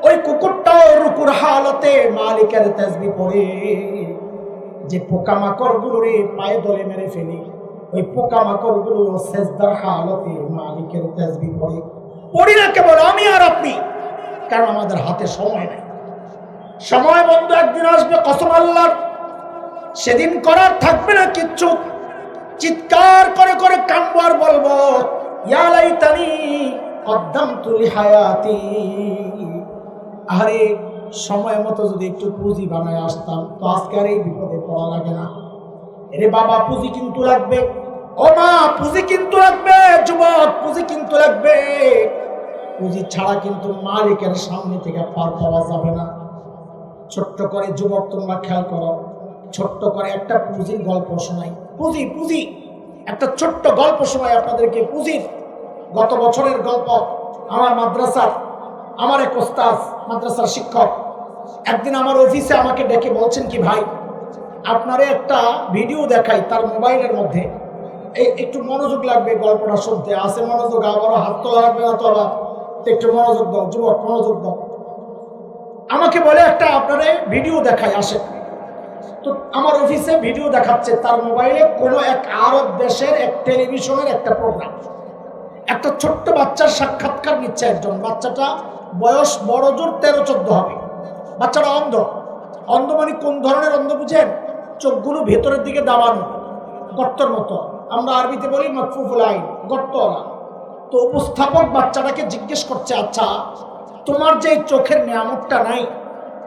ওই কুকুরটাও রুকুর হালতে মালিকের তাসবিহ পড়ে। যে পোকামাকড় গুলোরে পায়ে দলে মেরে ফেলি, ওই পোকামাকড় গুলো সেজদার হালতে মালিকের তাসবিহ পড়ে। পড়ি না কেবল আমি আর আপনি, কারণ আমাদের হাতে সময় নাই। সময় বন্ধু একদিন আসবে, কসম আল্লাহর, সেদিন করার থাকবে না কিচ্ছু। চিৎকার করে করে কাঁদবো আর বলবো, ইয়া লাইতানি কদ্দামতু লিহায়াতি। আরে সময় মতো যদি একটু পুঁজি বানায় আসতাম, তো আজকে আর এই বিপদে পড়া লাগে না। এরে বাবা, পুঁজি কিন্তু লাগবে। ও মা, পুঁজি কিন্তু লাগবে। যুবক, পুঁজি কিন্তু লাগবে। পুঁজি ছাড়া কিন্তু মালিকের সামনে থেকে পার পাওয়া যাবে না। ছোট্ট করে যুবক তোমরা খেয়াল করো, ছোট্ট করে একটা পুঁজির গল্প শোনাই। পুঁজি পুঁজি একটা ছোট্ট গল্প শোনাই আপনাদেরকে, পুঁজির। গত বছরের গল্প। আমার মাদ্রাসার, আমার এক ওস্তাদ, মাদ্রাসার শিক্ষক, একদিন আমার অফিসে আমাকে ডেকে বলছেন কি, ভাই আপনারে একটা ভিডিও দেখাই তার মোবাইলের মধ্যে, একটু মনোযোগ লাগবে গল্পটা শুনতে। আছে মনোযোগ? আবারও হাত তোলা লাগবে না তো? আবার একটু মনোযোগ দাও যুবক, মনোযোগ দাও। আমাকে বলে একটা আপনারে ভিডিও দেখাই, আসে। তো আমার অফিসে ভিডিও দেখাচ্ছে তার মোবাইলে, কোনো এক আরব দেশের এক টেলিভিশনের একটা প্রোগ্রাম। একটা ছোট্ট বাচ্চার সাক্ষাৎকার নিচ্ছে একজন। বাচ্চাটা বয়স বড় জোর 13-14 হবে। বাচ্চাটা অন্ধ। অন্ধ মানে কোন ধরনের অন্ধ বুঝেন? চোখগুলো ভেতরের দিকে দাবানো, গর্তর মতো। আমরা আরবিতে বলি মাকফুফুল আইন, গর্তওয়ালা। তো উপস্থাপক বাচ্চাটাকে জিজ্ঞেস করছে, আচ্ছা তোমার যে চোখের নিয়ামতটা নাই,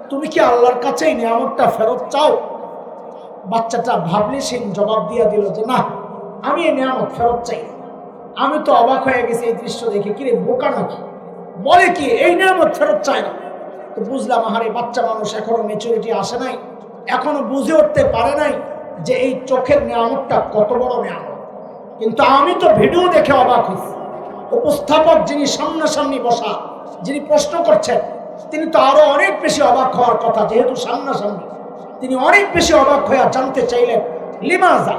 তুমি কি আল্লাহর কাছে এই নিয়ামতটা ফেরত চাও? বাচ্চাটা ভাবলেশীন জবাব দিয়ে দিল যে না, আমি এই নিয়ামত ফেরত চাই। আমি তো অবাক হয়ে গেছি এই দৃশ্য দেখে, কিরে বোকা নাকি, বলে কি এই নিয়ামত ফেরত চায় না? তো বুঝলাম, আহারে বাচ্চা মানুষ, এখনো ম্যাচুরিটি আসে নাই, এখনো বুঝে উঠতে পারে নাই যে এই চোখের নিয়ামতটা কত বড় নিয়ামত। কিন্তু আমি তো ভিডিও দেখে অবাক হয়েছি। উপস্থাপক যিনি সামনাসামনি বসা, যিনি প্রশ্ন করছেন, তিনি তো আরো অনেক বেশি অবাক হওয়ার কথা, যেহেতু সামনাসামনি। তিনি অনেক বেশি অবাক হয়ে জানতে চাইলেন, লিমাজা,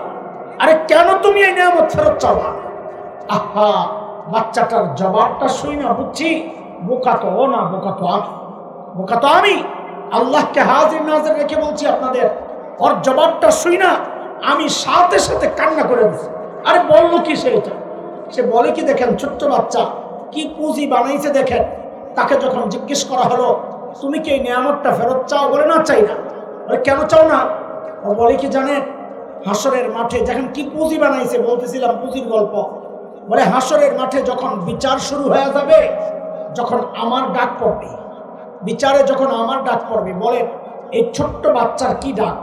আরে কেন তুমি এই নিয়ামত ফেরত চাও না? আহা, বাচ্চাটার জবাবটা শুই না বুঝছি, বোকা তো ও না, বোকা তো আমি, বোকা তো আমি। আল্লাহকে হাজির নাজির রেখে বলছি আপনাদের, ওর জবাবটা শুই না আমি সাথে সাথে কান্না করে দিচ্ছি। আরে বললো কি সেটা? সে বলে কি দেখেন, ছোট্ট বাচ্চা কি পুঁজি বানাইছে দেখেন। তাকে যখন জিজ্ঞেস করা হলো, তুমি কি এই নিয়ামতটা ফেরত চাও? বলে না, চাই না। বলে কেন চাও না? ও বলে কি জানেন, হাসরের মাঠে যখন কি পুঁজি বানাইছে, বলতেছিলাম পুঁজির গল্প। বলে হাসরের মাঠে যখন বিচার শুরু হয়ে যাবে, যখন আমার ডাক পড়বে, বিচারে যখন আমার ডাক পড়বে, বলে এই ছোট্ট বাচ্চার কি ডাক,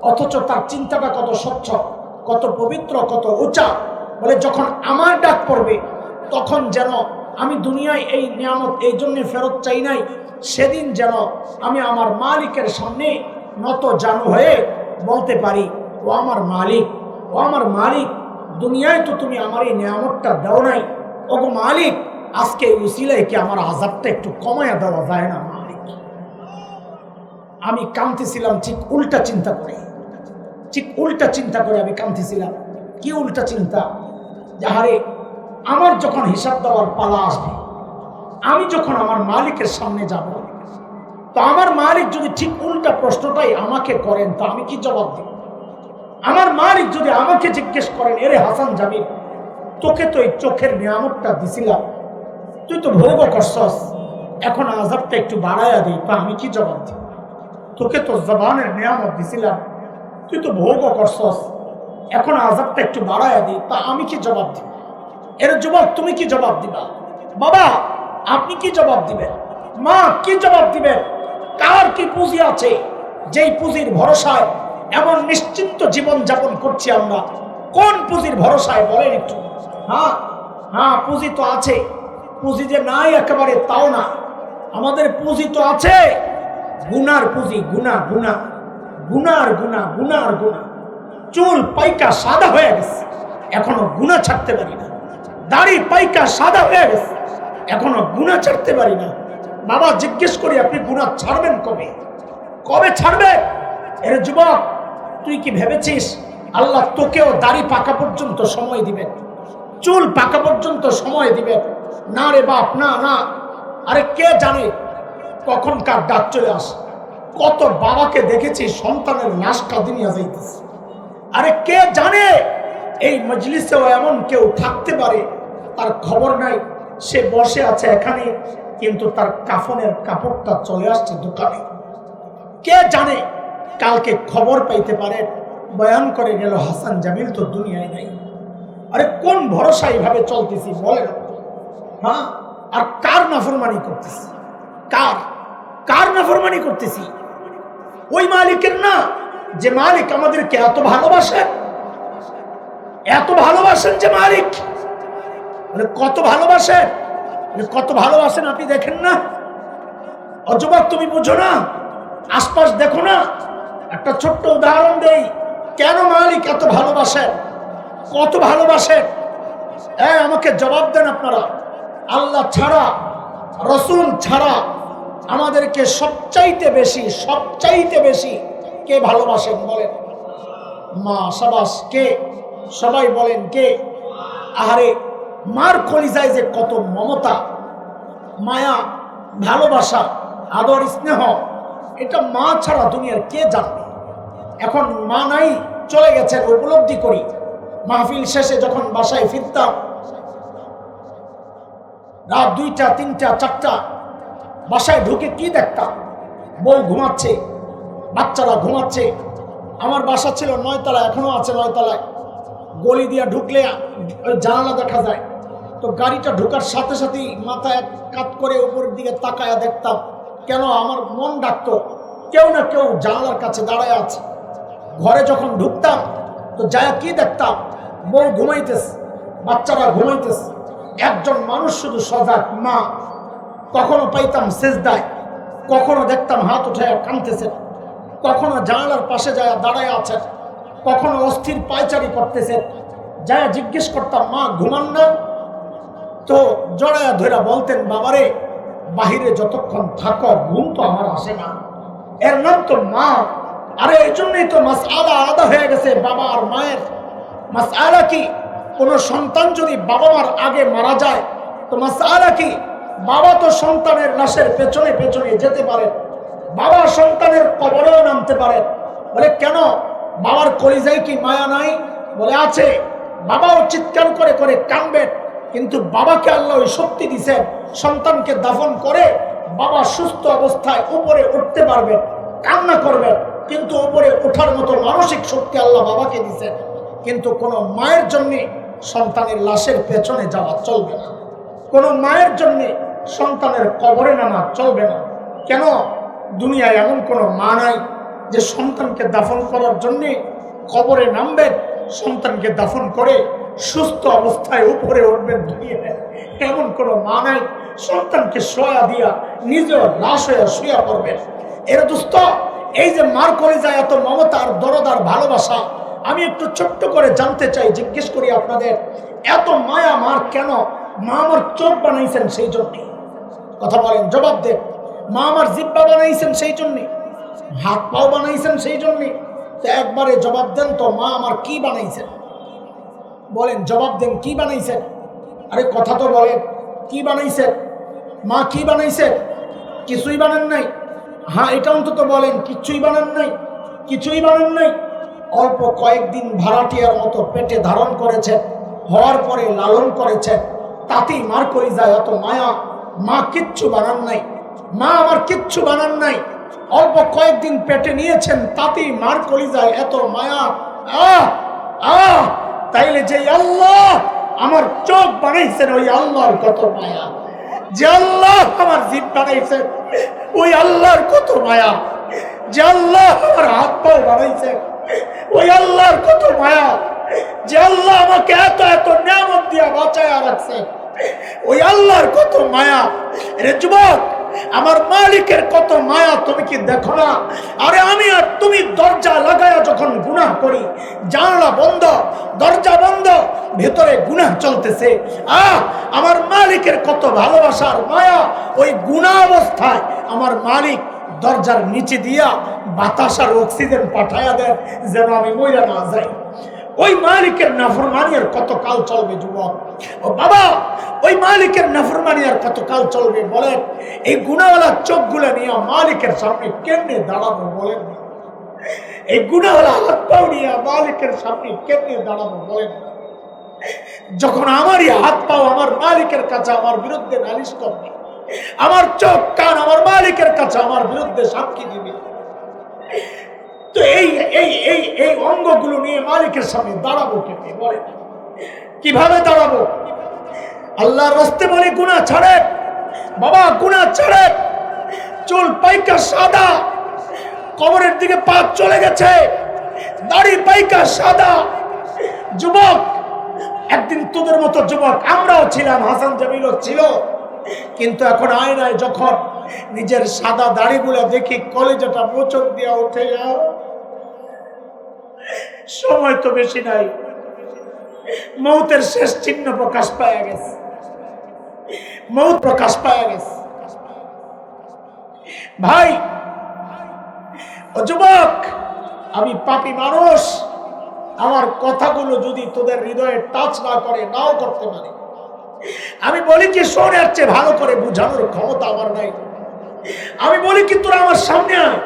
অথচ তার চিন্তাটা কত স্বচ্ছ, কত পবিত্র, কত উঁচা। বলে যখন আমার ডাক পড়বে, তখন যেন আমি দুনিয়ায় এই নিয়ামত এই জন্য ফেরত চাই নাই, সেদিন যেন আমি আমার মালিকের সামনে নত জানু হয়ে বলতে পারি, ও আমার মালিক, ও আমার মালিক, দুনিয়ায় তো তুমি আমার এই নিয়ামতটা দাও নাই, ওগো মালিক, আজকে এই উসিলায় কি আমার আযাবটা একটু কমায়া দেওয়া যায় না মালিক? আমি কাঁদতেছিলাম ঠিক উল্টা চিন্তা করে, ঠিক উল্টা চিন্তা করে আমি কাঁদতেছিলাম। কি উল্টা চিন্তা? যাহারে আমার যখন হিসাব দেওয়ার পালা আসবে, আমি যখন আমার মালিকের সামনে যাব, তো আমার মালিক যদি ঠিক উল্টা প্রশ্নটাই আমাকে করেন, তো আমি কি জবাব দেব? আমার মালিক যদি আমাকে জিজ্ঞেস করেন, এরে হাসান জামিল, তোকে তো এই চোখের নিয়ামতটা দিছিলাম, তুই তো ভোগ করছস, এখন আযাবটা একটু বাড়াইয়া দিই, তো আমি কি জবাব দেব? তোকে তো জবানের নিয়ামত দিছিলাম, তুই তো ভোগ করছস, এখন আযাবটা একটু বাড়ায় দিই, তা আমি কি জবাব দিব? এর যুবক তুমি কি জবাব দিবা? বাবা আপনি কি জবাব দিবেন? মা কি জবাব দিবেন? কার কি পুঁজি আছে যেই পুঁজির ভরসায় এমন নিশ্চিন্ত জীবন যাপন করছি আমরা? কোন পুঁজির ভরসায় বলেন একটু? হ্যাঁ হ্যাঁ, পুঁজি তো আছে। পুঁজি যে নাই একেবারে তাও না, আমাদের পুঁজি তো আছে, গুনার পুঁজি। গুনার গুণা। চুল পাইকা সাদা হয়ে গেছে, এখনো গুনাহ ছাড়তে পারি না। দাড়ি পাইকা সাদা হয়ে গেছে, এখনো গুনাহ ছাড়তে পারি না। বাবা জিজ্ঞেস করি, আপনি গুনাহ ছাড়বেন কবে? কবে ছাড়বে? এর যুবক তুই কি ভেবেছিস আল্লাহ তোকেও দাড়ি পাকা পর্যন্ত সময় দিবেন, চুল পাকা পর্যন্ত সময় দিবেন? না রে বাপ, না না। আরে কে জানে কখন কার ডাক চলে আসে। কত বাবাকে দেখেছি সন্তানের লাশ কাঁদিনিয়া যাইতেছে। আরে কে জানে এই মজলিসেও এমন কেউ থাকতে পারে, তার খবর নাই, সে বসে আছে এখানে কিন্তু তার কাফনের কাপড়টা চলে আসছে দোকানে। কে জানে কালকে খবর পাইতে পারে বয়ান করে গেল হাসান জামিল তো দুনিয়ায় নাই। আরে কোন ভরসা এইভাবে চলতেছি বলেন? হ্যাঁ, আর কার নাফরমানি করতেছি? কার নাফরমানি করতেছি? ওই মালিকের না যে মালিক আমাদেরকে এত ভালোবাসেন, যে মালিক কত ভালোবাসেন, কত ভালোবাসেন আপনি দেখেন না? অযুবক তুমি বুঝো না, আশপাশ দেখো না। একটা ছোট্ট উদাহরণ দেই, কেন মালিক এত ভালোবাসেন, কত ভালোবাসেন? আমাকে জবাব দেন আপনারা। আল্লাহ ছাড়া, রসুল ছাড়া আমাদেরকে সবচাইতে বেশি কে ভালোবাসেন বলেন? মা। সাবাস, কে? সবাই বলেন কে? আহারে মার কলিজায় যে কত মমতা, মায়া, ভালোবাসা, আদর, স্নেহ, এটা মা ছাড়া দুনিয়ার কে জানবে? এখন মা নাই, চলে গেছেন, উপলব্ধি করি। মাহফিল শেষে যখন বাসায় ফিরতাম, রাত 2টা 3টা 4টা, বাসায় ঢুকে কি দেখতাম? বউ ঘুমাচ্ছে, বাচ্চারা ঘুমাচ্ছে। আমার বাসা ছিল 9 তলায়, এখনো আছে 9 তলায়। গলি দিয়ে ঢুকলে ওই জানালা দেখা যায়, তো গাড়িটা ঢুকার সাথে সাথেই মাথায় কাত করে উপরের দিকে তাকায়া দেখতাম। কেন? আমার মন ডাকতো কেউ না কেউ জানালার কাছে দাঁড়ায় আছে। ঘরে যখন ঢুকতাম তো যায় কি দেখতাম? বউ ঘুমাইতেছে, বাচ্চারা ঘুমাইতেছে, একজন মানুষ শুধু সজাগ, মা। কখনো পাইতাম সেজদায়, কখনো দেখতাম হাত উঠায় কাঁদতেছেন, কখনো জানালার পাশে যায় দাঁড়ায় আছেন, কখনো অস্থির পায়চারি করতেছেন। যায় জিজ্ঞেস করতাম, মা ঘুমান না? তো জড়ায়া ধরা বলতেন, বাবারে বাহিরে যতক্ষণ থাকো ঘুম তো আমার আসে না। এর নাম তো মা। আরে এই জন্যই তো মাসআলা আলাদা হয়ে গেছে বাবা আর মায়ের। মাসআলা কি? কোন সন্তান যদি বাবা মার আগে মারা যায় তো মাসআলা কি? বাবা তো সন্তানের লাশের পেছনে পেছনে যেতে পারে, বাবা সন্তানের কবরেও নামতে পারে। বলে কেন? বাবার কলিজায় কি মায়া নাই? বলে আছে। বাবাও চিৎকার করে করে কাঁদবেন, কিন্তু বাবাকে আল্লাহ ওই শক্তি দিয়েছেন, সন্তানকে দাফন করে বাবা সুস্থ অবস্থায় উপরে উঠতে পারবেন, কান্না করবেন, কিন্তু উপরে ওঠার মতো মানসিক শক্তি আল্লাহ বাবাকে দিয়েছেন। কিন্তু কোনো মায়ের জন্যে সন্তানের লাশের পেছনে যাওয়া চলবে না, কোনো মায়ের জন্যে সন্তানের কবরে নামা চলবে না। কেন? দুনিয়ায় এমন কোনো মা নাই যে সন্তানকে দাফন করার জন্যে কবরে নামবেন, সন্তানকে দাফন করে সুস্থ অবস্থায় উপরে উঠবেন দুনিয়ায়। এমন কোনো মা নাই সন্তানকে শোয়া দিয়া নিজেও লাশ হয়ে শুয়া পড়বেন। এর দোস্ত, এই যে মার কলিজায় এত মমতার, দরদার, ভালোবাসা, আমি একটু ছোট্ট করে জানতে চাই, জিজ্ঞেস করি আপনাদের, এত মায়া মার কেন? মা আমার চোখ বানাইছেন সেই জন্যে। কথা বলেন, জবাব দেন। মা আমার জিব্বা বানাইছেন সেই জন্যে, হাত পাও বানাইছেন সেই জন্যে। তো একবারে জবাব দেন তো, মা আমার কি বানাইছেন? বলেন, জবাব দেন, কি বানাইছেন? আরে কথা তো বলেন, কি বানাইছেন? মা কি বানাইছেন? কিছুই বানান নাই। হ্যাঁ, এটা অন্তত বলেন, কিচ্ছুই বানান নাই, কিছুই বানান নাই। অল্প কয়েকদিন ভাড়াটিয়ার মতো পেটে ধারণ করেছেন, হওয়ার পরে লালন করেছেন, তাতেই মার কলিজায় এত মায়া। মা কিচ্ছু বানান নাই, মা আমার কিচ্ছু বানান নাই। অল্প কয়েকদিন পেটে নিয়েছেন, তাতেই মার কলিজায় এত মায়া। তাইলে যে আল্লাহ আমার চোখ বানাইছেন ওই আল্লাহর কত মায়া, যে আল্লাহ আমার জিভ বানাইছেন ওই আল্লাহর কত মায়া, যে আল্লাহ আমার হাত পাও বানাইছেন ওই আল্লাহর কত মায়া, যে আল্লাহ আমাকে এত এত নিয়ামত দিয়া বাঁচায়া রাখছে ওই আল্লাহর কত মায়া। রে যুবক, আমার মালিকের কত মায়া তুমি কি দেখো না? আরে আমি আর তুমি দরজা লাগায়া যখন গুনাহ করি, জানলা বন্ধ, দরজা বন্ধ, ভেতরে গুনাহ চলতেছে, আমার মালিকের কত ভালোবাসার মায়া। ওই গুনাহ অবস্থায় আমার মালিক দরজার নিচে দিয়া বাতাস আর অক্সিজেন পাঠায়া দেন যেন আমি মইরা না যাই। ওই মালিকের নাফরমানি আর কত কাল চলবে যুবক? ও বাবা, ওই মালিকের নাফরমানি আর কত কাল চলবে বলেন? এই গুনাহওয়ালা চোখগুলো নিয়ে মালিকের সামনে কেমনে দাঁড়াবো বলেন? এই গুনাহওয়ালা হাত পাও নিয়ে মালিকের সামনে কেমনে দাঁড়াবো বলেন? যখন আমারই হাত পাও আমার মালিকের কাছে আমার বিরুদ্ধে নালিশ করবে, আমার চোখ কান আমার মালিকের কাছে আমার বিরুদ্ধে সাক্ষী দিবে, তো এই এই এই এই অঙ্গগুলো নিয়ে মালিকের সামনে দাঁড়াবো কেমনে বলে? কিভাবে দাঁড়াবো? আল্লাহর রাস্তায় বলি গুনাহ ছাড়ে বাবা, গুনাহ ছাড়ে। চুল পাইকা সাদা, কবরের দিকে পা চলে গেছে, দাড়ি পাইকা সাদা। যুবক, একদিন তোদের মতো যুবক আমরাও ছিলাম, হাসান জামিলও ছিল, কিন্তু এখন আয়নায় যখন নিজের সাদা দাড়িগুলো দেখি কলেজাটা মোচক দিয়া উঠে যাও। সময় তো বেশি নাই, মৌতের শেষ চিহ্ন প্রকাশ পাওয়া গেছে, মৌত প্রকাশ পাওয়া গেছে। ভাই ও যুবক, আমি পাপী মানুষ, আমার কথাগুলো যদি তোদের হৃদয়ে টাচ না করে, নাও করতে পারে, আমি বলি কি শোন, এর চেয়ে ভালো করে বুঝানোর ক্ষমতা আমার নাই। আমি বলি কি তোরা আমার সামনে আয়,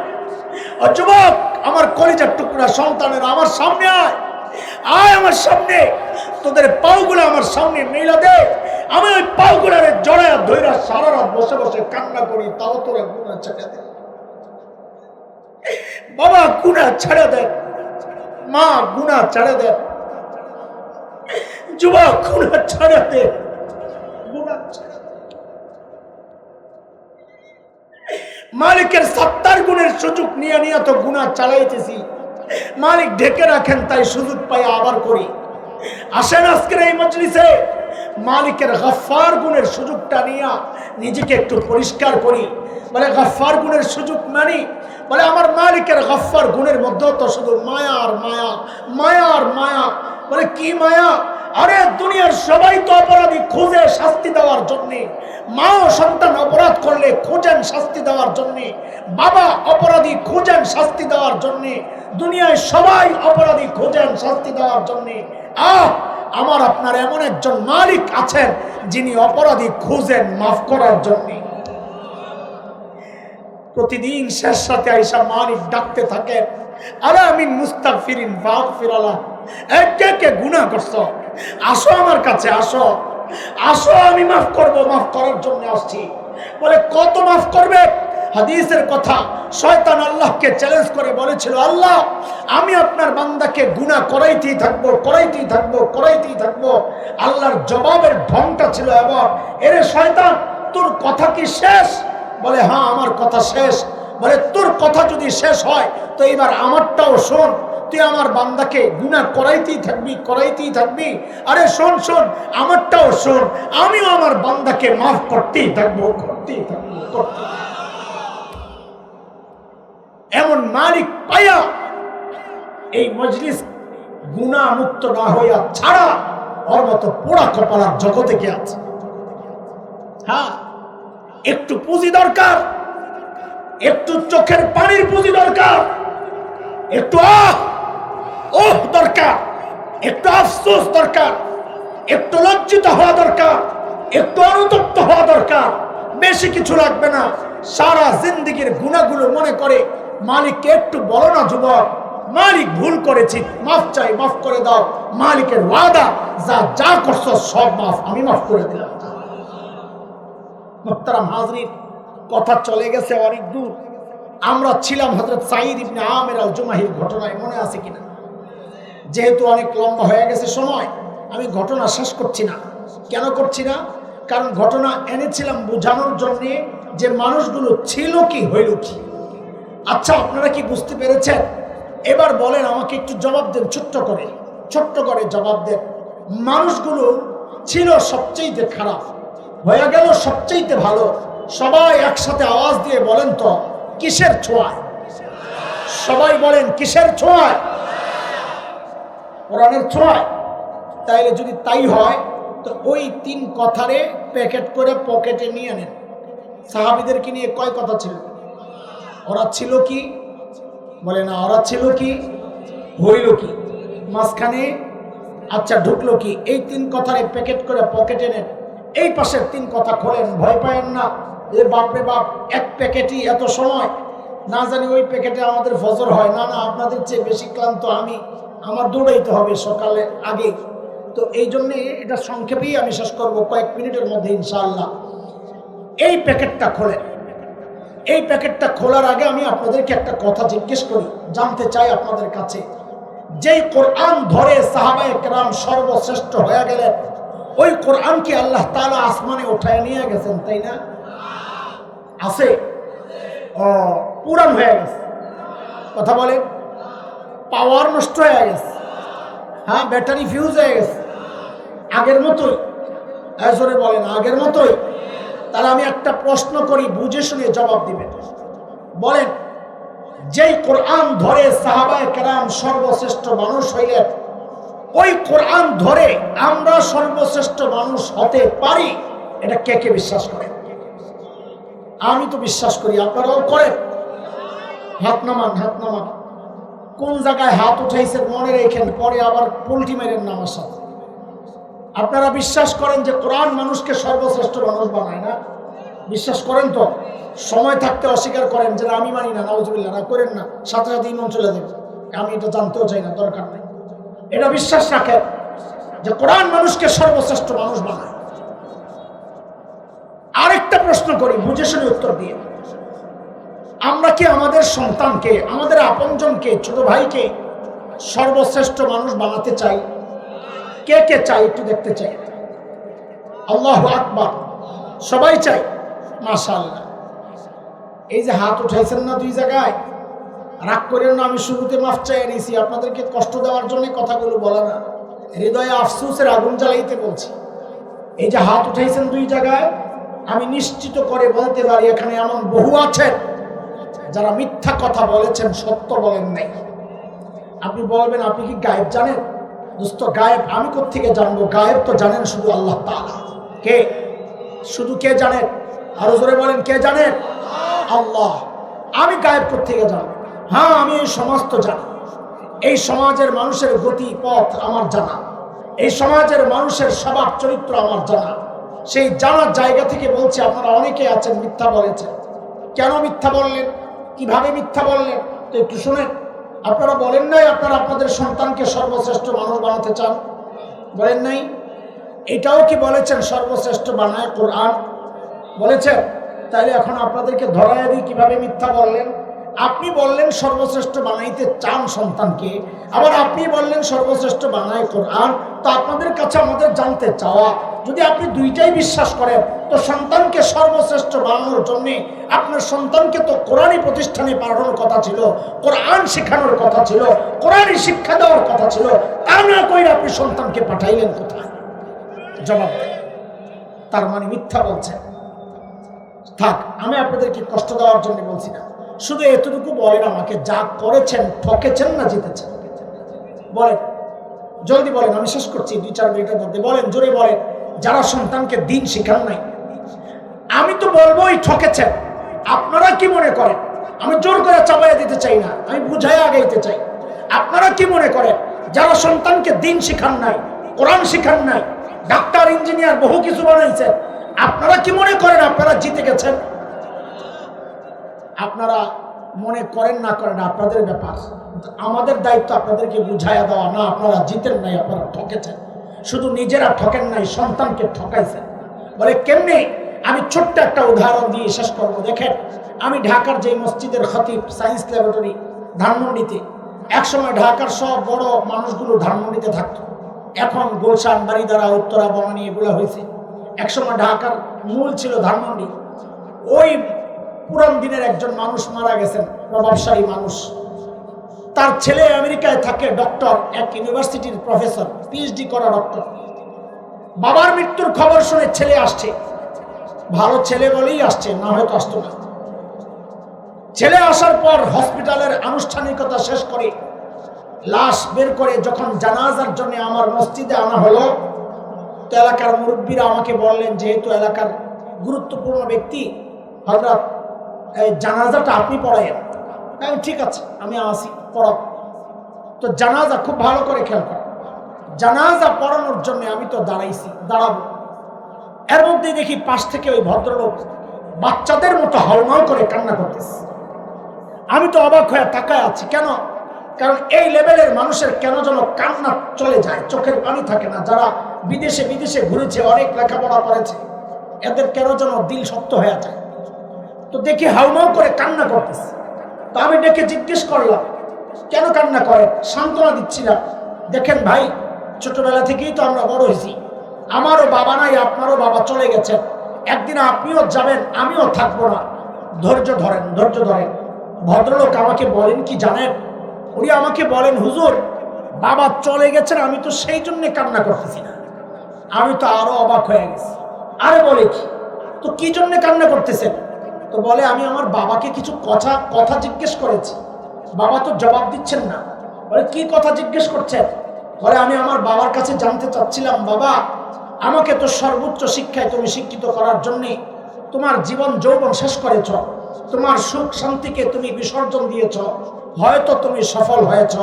ও যুবক, আমার কলিজার টুকরা সন্তানের আমার সামনে আয়, আয় আমার সামনে, তোদের পাওগুলো আমার সামনে মেলা দে, আমি ওই পাওগুলারে জড়ায়া ধইরা সারা রাত বসে বসে কান্না করি, তাও তোরা গুনাহ ছেড়ে দে বাবা, গুনাহ ছেড়ে দে মা, গুনাহ ছেড়ে দে যুবক, গুনাহ ছেড়ে দে, গুনাহ ছেড়ে দে। মালিকের 70 গুণের সুযোগ নিয়ে নিয়ে তো গুনাহ চালাইতেছি, মালিক ঢেকে রাখেন তাই সুযোগ পাই আবার করি। আসেন আজকের এই মজলিসে মালিকের গফফার গুণের সুযোগটা নিয়ে নিজেকে একটু পরিষ্কার করি। বলে গফফার গুণের সুযোগ মানি, বলে আমার মালিকের গফফার গুণের মধ্যেও তো শুধু মায়া আর মায়া, মায়া আর মায়া। বলে কি মায়া? আরে দুনিয়ার সবাই তো অপরাধী খুঁজে শাস্তি দেওয়ার জন্যে, মা ও সন্তান অপরাধ করলে খোঁজেন শাস্তি দেওয়ার জন্যে, বাবা অপরাধী খোঁজেন শাস্তি দেওয়ার জন্যে, দুনিয়ায় সবাই অপরাধী খোঁজেন শাস্তি দেওয়ার জন্যে। আমার আপনার এমন একজন মালিক আছেন যিনি অপরাধী খুঁজেন মাফ করার জন্যে। প্রতিদিন শেষ রাতে আইসা মালিক ডাকতে থাকেন, আলা মিন মুস্তাগফিরিন ফাগফির লাহ, কে কে গুনাহ করছো আসো আমার কাছে, আসো আসো, আমি মাফ করব, মাফ করার জন্য আসছি। বলে কত মাফ করবে? হাদিসের কথা, শয়তান আল্লাহকে চ্যালেঞ্জ করে বলেছিল, আল্লাহ আমি আপনার বান্দাকে গুনাহ করাইতেই থাকবো, করাইতেই থাকবো, করাইতেই থাকবো। আল্লাহর জবাবের ঢংটা ছিল এবার, এরে শয়তান তোর কথা কি শেষ? বলে হ্যাঁ আমার কথা শেষ। বলে তোর কথা যদি শেষ হয় তো এবার আমারটাও শোন, তুই আমার বান্দাকে গুনাহ করাইতেই থাকবি, করাইতেই থাকবি। আরে শোন শোন, আমারটাও শোন, আমিও আমার বান্দাকে মাফ করতেই থাকবো, করতেই থাকবো, করতে। এমন মালিক পাইয়া এই মজলিস গুনাহ মুক্ত না হইয়া ছাড়া ওর মতো পোড়া কপালার জগতে কে আছে? হ্যাঁ, একটু পুঁজি দরকার, একটু চোখের পানির পুঁজি দরকার, একটু দরকার, একটু আফসোস দরকার, একটু লজ্জিত হওয়া দরকার, একটু অনুতপ্ত হওয়া দরকার। বেশি কিছু লাগবে না। সারা জিন্দেগির গুনাহগুলো মনে করে মালিককে একটু বলো না, যুবক মালিক ভুল করেছি, মাফ চাই, মাফ করে দাও। মালিকের ওয়াদা, যা যা করছো সব মাফ, আমি মাফ করে দিলাম। মুহতারাম হাজরিন, কথা চলে গেছে অনেক দূর। আমরা ছিলাম হযরত সাঈদ ইবনে আমির আল জুমাহির ঘটনায়, মনে আছে কিনা? যেহেতু অনেক লম্বা হয়ে গেছে সময়, আমি ঘটনা শেষ করছি না। কেন করছি না? কারণ ঘটনা এনেছিলাম বোঝানোর জন্যে যে মানুষগুলো ছিল কি হইল কি। আচ্ছা, আপনারা কি বুঝতে পেরেছেন? এবার বলেন, আমাকে একটু জবাব দেন, ছোট্ট করে জবাব দেন। মানুষগুলো ছিল সবচেয়ে খারাপ, হয়ে গেল সবচেয়ে ভালো। সবাই একসাথে আওয়াজ দিয়ে বলেন তো, কিসের ছোঁয়ায়? সবাই বলেন, কিসের ছোঁয়ায়? কোরআনের ছোঁয়ায়। তাইলে যদি তাই হয় তো ওই 3 কথারে প্যাকেট করে পকেটে নিয়ে নেন। সাহাবীদেরকে নিয়ে কয় কথা ছিল? ওরা ছিল কি? বলে না, ওরা ছিল কি, হইল কি, মাঝখানে আচ্ছা ঢুকলো কি? এই 3 কথারে প্যাকেট করে পকেটে নেন। এই পাশের 3 কথা খোলেন, ভয় পায়েন না। এ বাপরে বাপ, এক প্যাকেটই এত সময়, না জানি ওই প্যাকেটে আমাদের ফজর হয় না। না, আপনাদের চেয়ে বেশি ক্লান্ত আমি, আমার দৌড়াইতে হবে সকালে আগে। তো এই জন্যে এটা সংক্ষেপেই আমি শেষ করবো কয়েক মিনিটের মধ্যে ইনশাআল্লাহ। এই প্যাকেটটা খোলেন। এই প্যাকেটটা খোলার আগে আমি আপনাদেরকে একটা কথা জিজ্ঞেস করি, জানতে চাই আপনাদের কাছে। যেই কোরআন ধরে সাহাবায়ে কেরাম সর্বশ্রেষ্ঠ হয়ে গেলেন, ওই কোরআন কি আল্লাহ তাআলা আসমানে উঠায় নিয়ে গেছেন, তাই না? আছে? পুরান হয়ে গেছে। কথা বলেন, পাওয়ার নষ্ট হয়ে গেছে। হ্যাঁ, ব্যাটারি ফিউজ হয়ে গেছে। আগের মতোই? জোরে বলেন, আগের মতোই? তাহলে আমি একটা প্রশ্ন করি, বুঝে শুনে জবাব দিবেন। বলেন, যেই কোরআন ধরে সাহাবায়ে কেরাম সর্বশ্রেষ্ঠ মানুষ হইলেন, ওই কোরআন ধরে আমরা সর্বশ্রেষ্ঠ মানুষ হতে পারি, এটা কে কে বিশ্বাস করেন? আমি তো বিশ্বাস করি, আপনারাও করেন? হাত নামান, হাত নামান। কোন জায়গায় হাত উঠাইছেন মনে রেখেন, পরে আবার পোল্টি মেরেন না আমার সাথে। আপনারা বিশ্বাস করেন যে কোরআন মানুষকে সর্বশ্রেষ্ঠ মানুষ বানায় না? বিশ্বাস করেন তো? সময় থাকতে অস্বীকার করেন যে আমি মানি না, নাউজুবিল্লাহ, না করেন না, সাথে সাথে ইমান চলে যাবে। আমি এটা জানতেও চাই না, দরকার নেই। এটা বিশ্বাস রাখেন যে কোরআন মানুষকে সর্বশ্রেষ্ঠ মানুষ বানায়। আরেকটা প্রশ্ন করি, বুঝে শুনে উত্তর দিয়ে। আমরা কি আমাদের সন্তানকে, আমাদের আপনজনকে, ছোট ভাইকে সর্বশ্রেষ্ঠ মানুষ বানাতে চাই? কে কে চাই একটু দেখতে চাই। আল্লাহু আকবার। সবাই চাই? মাশাআল্লাহ। এই যে হাত উঠাইছেন না 2 জায়গায়, রাগ করেন না, আমি শুরুতে মাফ চাই নিয়েছি, আপনাদেরকে কষ্ট দেওয়ার জন্য কথাগুলো বলা না, হৃদয়ে আফসোসের আগুন জ্বালাইতে বলছি। এই যে হাত উঠাইছেন 2 জায়গায়, আমি নিশ্চিত করে বলতে পারি এখানে এমন বহু আছেন যারা মিথ্যা কথা বলেছেন, সত্য বলেন নাই। আপনি বলবেন, আপনি কি গায়েব জানেন? দোস্ত, গায়েব আমি কোত্থেকে জানবো? গায়েব তো জানেন শুধু আল্লাহ তাআলা। কে? শুধু কে জানেন? আরো জোরে বলেন, কে জানেন? আল্লাহ। আমি গায়েব কোত্থেকে জানবো? হ্যাঁ, আমি এই সমাজ তো জানি। এই সমাজের মানুষের গতি পথ আমার জানা, এই সমাজের মানুষের স্বভাব চরিত্র আমার জানা। সেই জানার জায়গা থেকে বলছি, আপনারা অনেকে আছেন মিথ্যা বলেছেন। কেন মিথ্যা বললেন? কিভাবে মিথ্যা বললেন? তো একটু শুনেন। আপনারা বলেন নাই আপনারা আপনাদের সন্তানকে সর্বশ্রেষ্ঠ মানুষ বানাতে চান? বলেন নাই? এটাও কি বলেছেন সর্বশ্রেষ্ঠ বানায় কোরআন? বলেছেন? তাহলে এখন আপনাদেরকে ধরায় দিই কিভাবে মিথ্যা বললেন। আপনি বললেন সর্বশ্রেষ্ঠ বানাইতে চান সন্তানকে, আবার আপনি বললেন সর্বশ্রেষ্ঠ বানায় কোরআন। তো আপনাদের কাছে আমাদের জানতে চাওয়া, যদি আপনি দুইটাই বিশ্বাস করেন, তো সন্তানকে সর্বশ্রেষ্ঠ বানানোর জন্য আপনার সন্তানকে তো কোরআনী প্রতিষ্ঠানে পাঠানোর কথা ছিল, কোরআন শেখানোর কথা ছিল, কোরআনী শিক্ষা দেওয়ার কথা ছিল। তা না কইরা আপনি সন্তানকে পাঠাইলেন কোথায়? জবাব দেন। তার মানে মিথ্যা বলছেন। থাক, আমি আপনাদেরকে কষ্ট দেওয়ার জন্য বলছি না, শুধু এতটুকু বলেন আমাকে, যা করেছেন ঠকেছেন না জিতেছেন? বলেন, জলদি বলেন, আমি শেষ করছি 2-4 মিনিটের মধ্যে। বলেন, জোরে বলেন। যারা সন্তানকে দিন শিখান নাই, আমি তো বলবোই ঠকেছেন। আপনারা কি মনে করেন? আমি জোর করে চাপাইয়া দিতে চাই না, আমি বুঝাইয়া আগাইতে চাই। আপনারা কি মনে করেন যারা সন্তানকে দিন শিখান নাই, কোরআন শিখান নাই, ডাক্তার ইঞ্জিনিয়ার বহু কিছু বানাইছেন, আপনারা কি মনে করেন আপনারা জিতে গেছেন? আপনারা মনে করেন না করেন আপনাদের ব্যাপার, আমাদের দায়িত্ব আপনাদেরকে বুঝাইয়া দেওয়া। না, আপনারা জিতেন নাই, আপনারা ঠকেছেন। শুধু নিজেরা ঠকেন নাই, সন্তানকে ঠকাইছেন। বলে কেমনে? আমি ছোট্ট একটা উদাহরণ দিয়ে শেষ করবো। দেখেন, আমি ঢাকার যে মসজিদের খতিব, সায়েন্স ল্যাবরেটরি ধানমন্ডিতে, একসময় ঢাকার সব বড় মানুষগুলো ধানমন্ডিতে থাকতো, এখন গুলশান, বারিধারা, উত্তরা, বনানী এগুলো হয়েছে। একসময় ঢাকার মূল ছিল ধানমন্ডি। ওই পুরান দিনের একজন মানুষ মারা গেছেন, প্রভাবশালী মানুষ। তার ছেলে আমেরিকায় থাকে, ডক্টর, এক ইউনিভার্সিটির প্রফেসর, পিএইচডি করা ডক্টর। বাবার মৃত্যুর খবর শুনে ছেলে আসছে, ভালো ছেলে বলেই আসছে, না হয়তো আসতো না। ছেলে আসার পর হসপিটালের আনুষ্ঠানিকতা শেষ করে লাশ বের করে যখন জানাজার জন্য আমার মসজিদে আনা হলো, তো এলাকার মুরব্বীরা আমাকে বললেন, যেহেতু এলাকার গুরুত্বপূর্ণ ব্যক্তি, হযরত এই জানাজাটা আপনি পড়াইয়েন। আমি ঠিক আছে, আমি আসি, পড়াব। তো জানাজা খুব ভালো করে খেয়াল কর, জানাজা পড়ানোর জন্য আমি তো দাঁড়াবো। এর মধ্যে দেখি পাশ থেকে ওই ভদ্রলোক বাচ্চাদের মতো হাউমাউ করে কান্না করতেছে। আমি তো অবাক হয়ে তাকায় আছি, কেন? কারণ এই লেভেলের মানুষের কেন যেন কান্না চলে যায়, চোখের পানি থাকে না। যারা বিদেশে ঘুরেছে, অনেক লেখাপড়া করেছে, এদের কেন যেন দিল শক্ত হয়ে যায়। তো দেখি হাউমাউ করে কান্না করতেছে। তো আমি ডেকে জিজ্ঞেস করলাম, কেন কান্না করে? সান্ত্বনা দিচ্ছিলাম। দেখেন ভাই, ছোটবেলা থেকেই তো আমরা বড় হয়েছি, আমারও বাবা নাই, আপনারও বাবা চলে গেছেন, একদিন আপনিও যাবেন, আমিও থাকবো না, ধৈর্য ধরেন, ধৈর্য ধরেন। ভদ্রলোক আমাকে বলেন কি জানেন? উনি আমাকে বলেন, হুজুর, বাবা চলে গেছেন, আমি তো সেই জন্য কান্না করতেছি না। আমি তো আরো অবাক হয়ে গেছি। আরে বলে কি, তো কি জন্য কান্না করতেছেন? তো বলে, আমি আমার বাবাকে কিছু কথা জিজ্ঞেস করেছি, বাবা তো জবাব দিচ্ছেন না। বলে, কি কথা জিজ্ঞেস করছেন? বলে, আমি আমার বাবার কাছে জানতে চাচ্ছিলাম, বাবা, আমাকে তো সর্বোচ্চ শিক্ষায় তুমি শিক্ষিত করার জন্যে তোমার জীবন যৌবন শেষ করেছ, তোমার সুখ শান্তিকে তুমি বিসর্জন দিয়েছ, হয়তো তুমি সফল হয়েছ,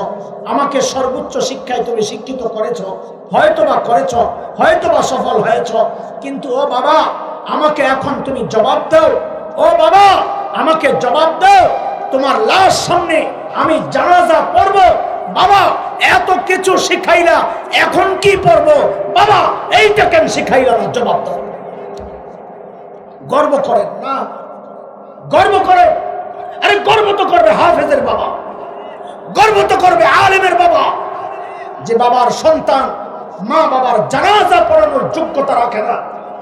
আমাকে সর্বোচ্চ শিক্ষায় তুমি শিক্ষিত করেছ, হয়তোবা করেছ, হয়তোবা সফল হয়েছ, কিন্তু ও বাবা, আমাকে এখন তুমি জবাব দাও। ও বাবা, আমাকে জবাব দাও, তোমার লাশ সামনে আমি জানাজা পড়ব। বাবা, এত কিছু শিখাইলা, এখন কি পড়ব? বাবা, এইটা কেন শিখাইলা না? জবাব দাও। গর্ব করেন না? গর্ব করে? আরে গর্ব তো করবে হাফেজের বাবা, গর্ব তো করবে আলেমের বাবা, যে বাবার সন্তান মা বাবার জানাজা পড়ানোর যোগ্যতা রাখে না,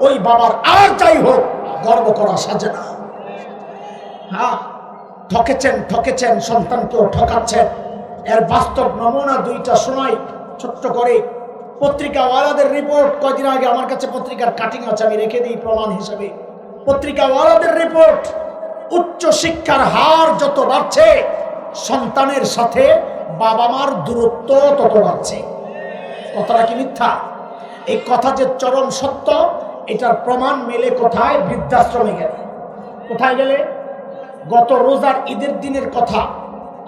ওই বাবার আর যাই হোক গর্ব করা সাজে না। হ্যাঁ, ঠকেছেন, সন্তানকেও ঠকাচ্ছেন। এর বাস্তব নমুনা দুইটা শোনাই ছোট্ট করে। পত্রিকাওয়ালাদের রিপোর্ট, কয়দিন আগে আমার কাছে পত্রিকার কাটিং আছে, আমি রেখে দিই প্রমাণ হিসেবে। পত্রিকাওয়ালাদের রিপোর্ট, উচ্চ শিক্ষার হার যত বাড়ছে, সন্তানের সাথে বাবা মার দূরত্ব তত বাড়ছে। কথাটা কি মিথ্যা? এই কথা যে চরম সত্য, এটার প্রমাণ মেলে কোথায়? বৃদ্ধাশ্রমে গেলে। কোথায় গেলে? গত রোজার ঈদের দিনের কথা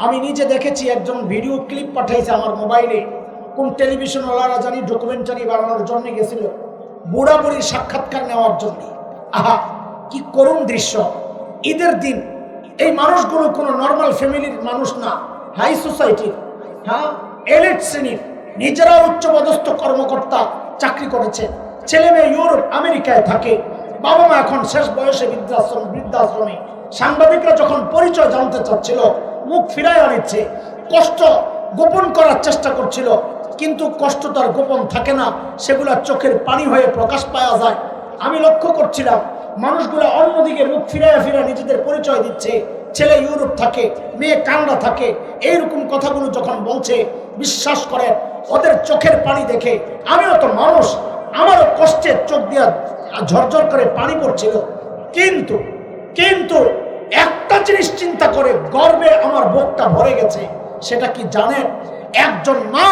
আমি নিজে দেখেছি। একজন ভিডিও ক্লিপ পাঠাইছে আমার মোবাইলে, কোন টেলিভিশনওয়ালারা জানি ডকুমেন্টারি বানানোর জন্য গেছিল, বুড়া বুড়ির সাক্ষাৎকার নেওয়ার জন্য। আহা, কি করুণ দৃশ্য! ঈদের দিন এই মানুষগুলো কোনো নর্মাল ফ্যামিলির মানুষ না, হাই সোসাইটির, হ্যাঁ, এলিট শ্রেণীর, নিজেরা উচ্চপদস্থ কর্মকর্তা, চাকরি করেছে, ছেলে মেয়ে ইউরোপ আমেরিকায় থাকে, বাবা মা এখন শেষ বয়সে বৃদ্ধাশ্রমে। সাংবাদিকরা যখন পরিচয় জানতে চাচ্ছিল, মুখ ফিরায় আনিচ্ছে, কষ্ট গোপন করার চেষ্টা করছিল, কিন্তু কষ্ট তার গোপন থাকে না, সেগুলা চোখের পানি হয়ে প্রকাশ পাওয়া যায়। আমি লক্ষ্য করছিলাম মানুষগুলো অন্যদিকে মুখ ফিরে নিজেদের পরিচয় দিচ্ছে, ছেলে ইউরোপ থাকে, মেয়ে কানাডা থাকে, এইরকম কথাগুলো যখন বলছে, বিশ্বাস করেন ওদের চোখের পানি দেখে আমিও তো মানুষ, আমারও কষ্টের চোখ দিয়ে ঝরঝর করে পানি পড়ছিল। কিন্তু একটা জিনিস চিন্তা করে গর্বে আমার বুকটা ভরে গেছে। সেটা কি জানেন? একজন মা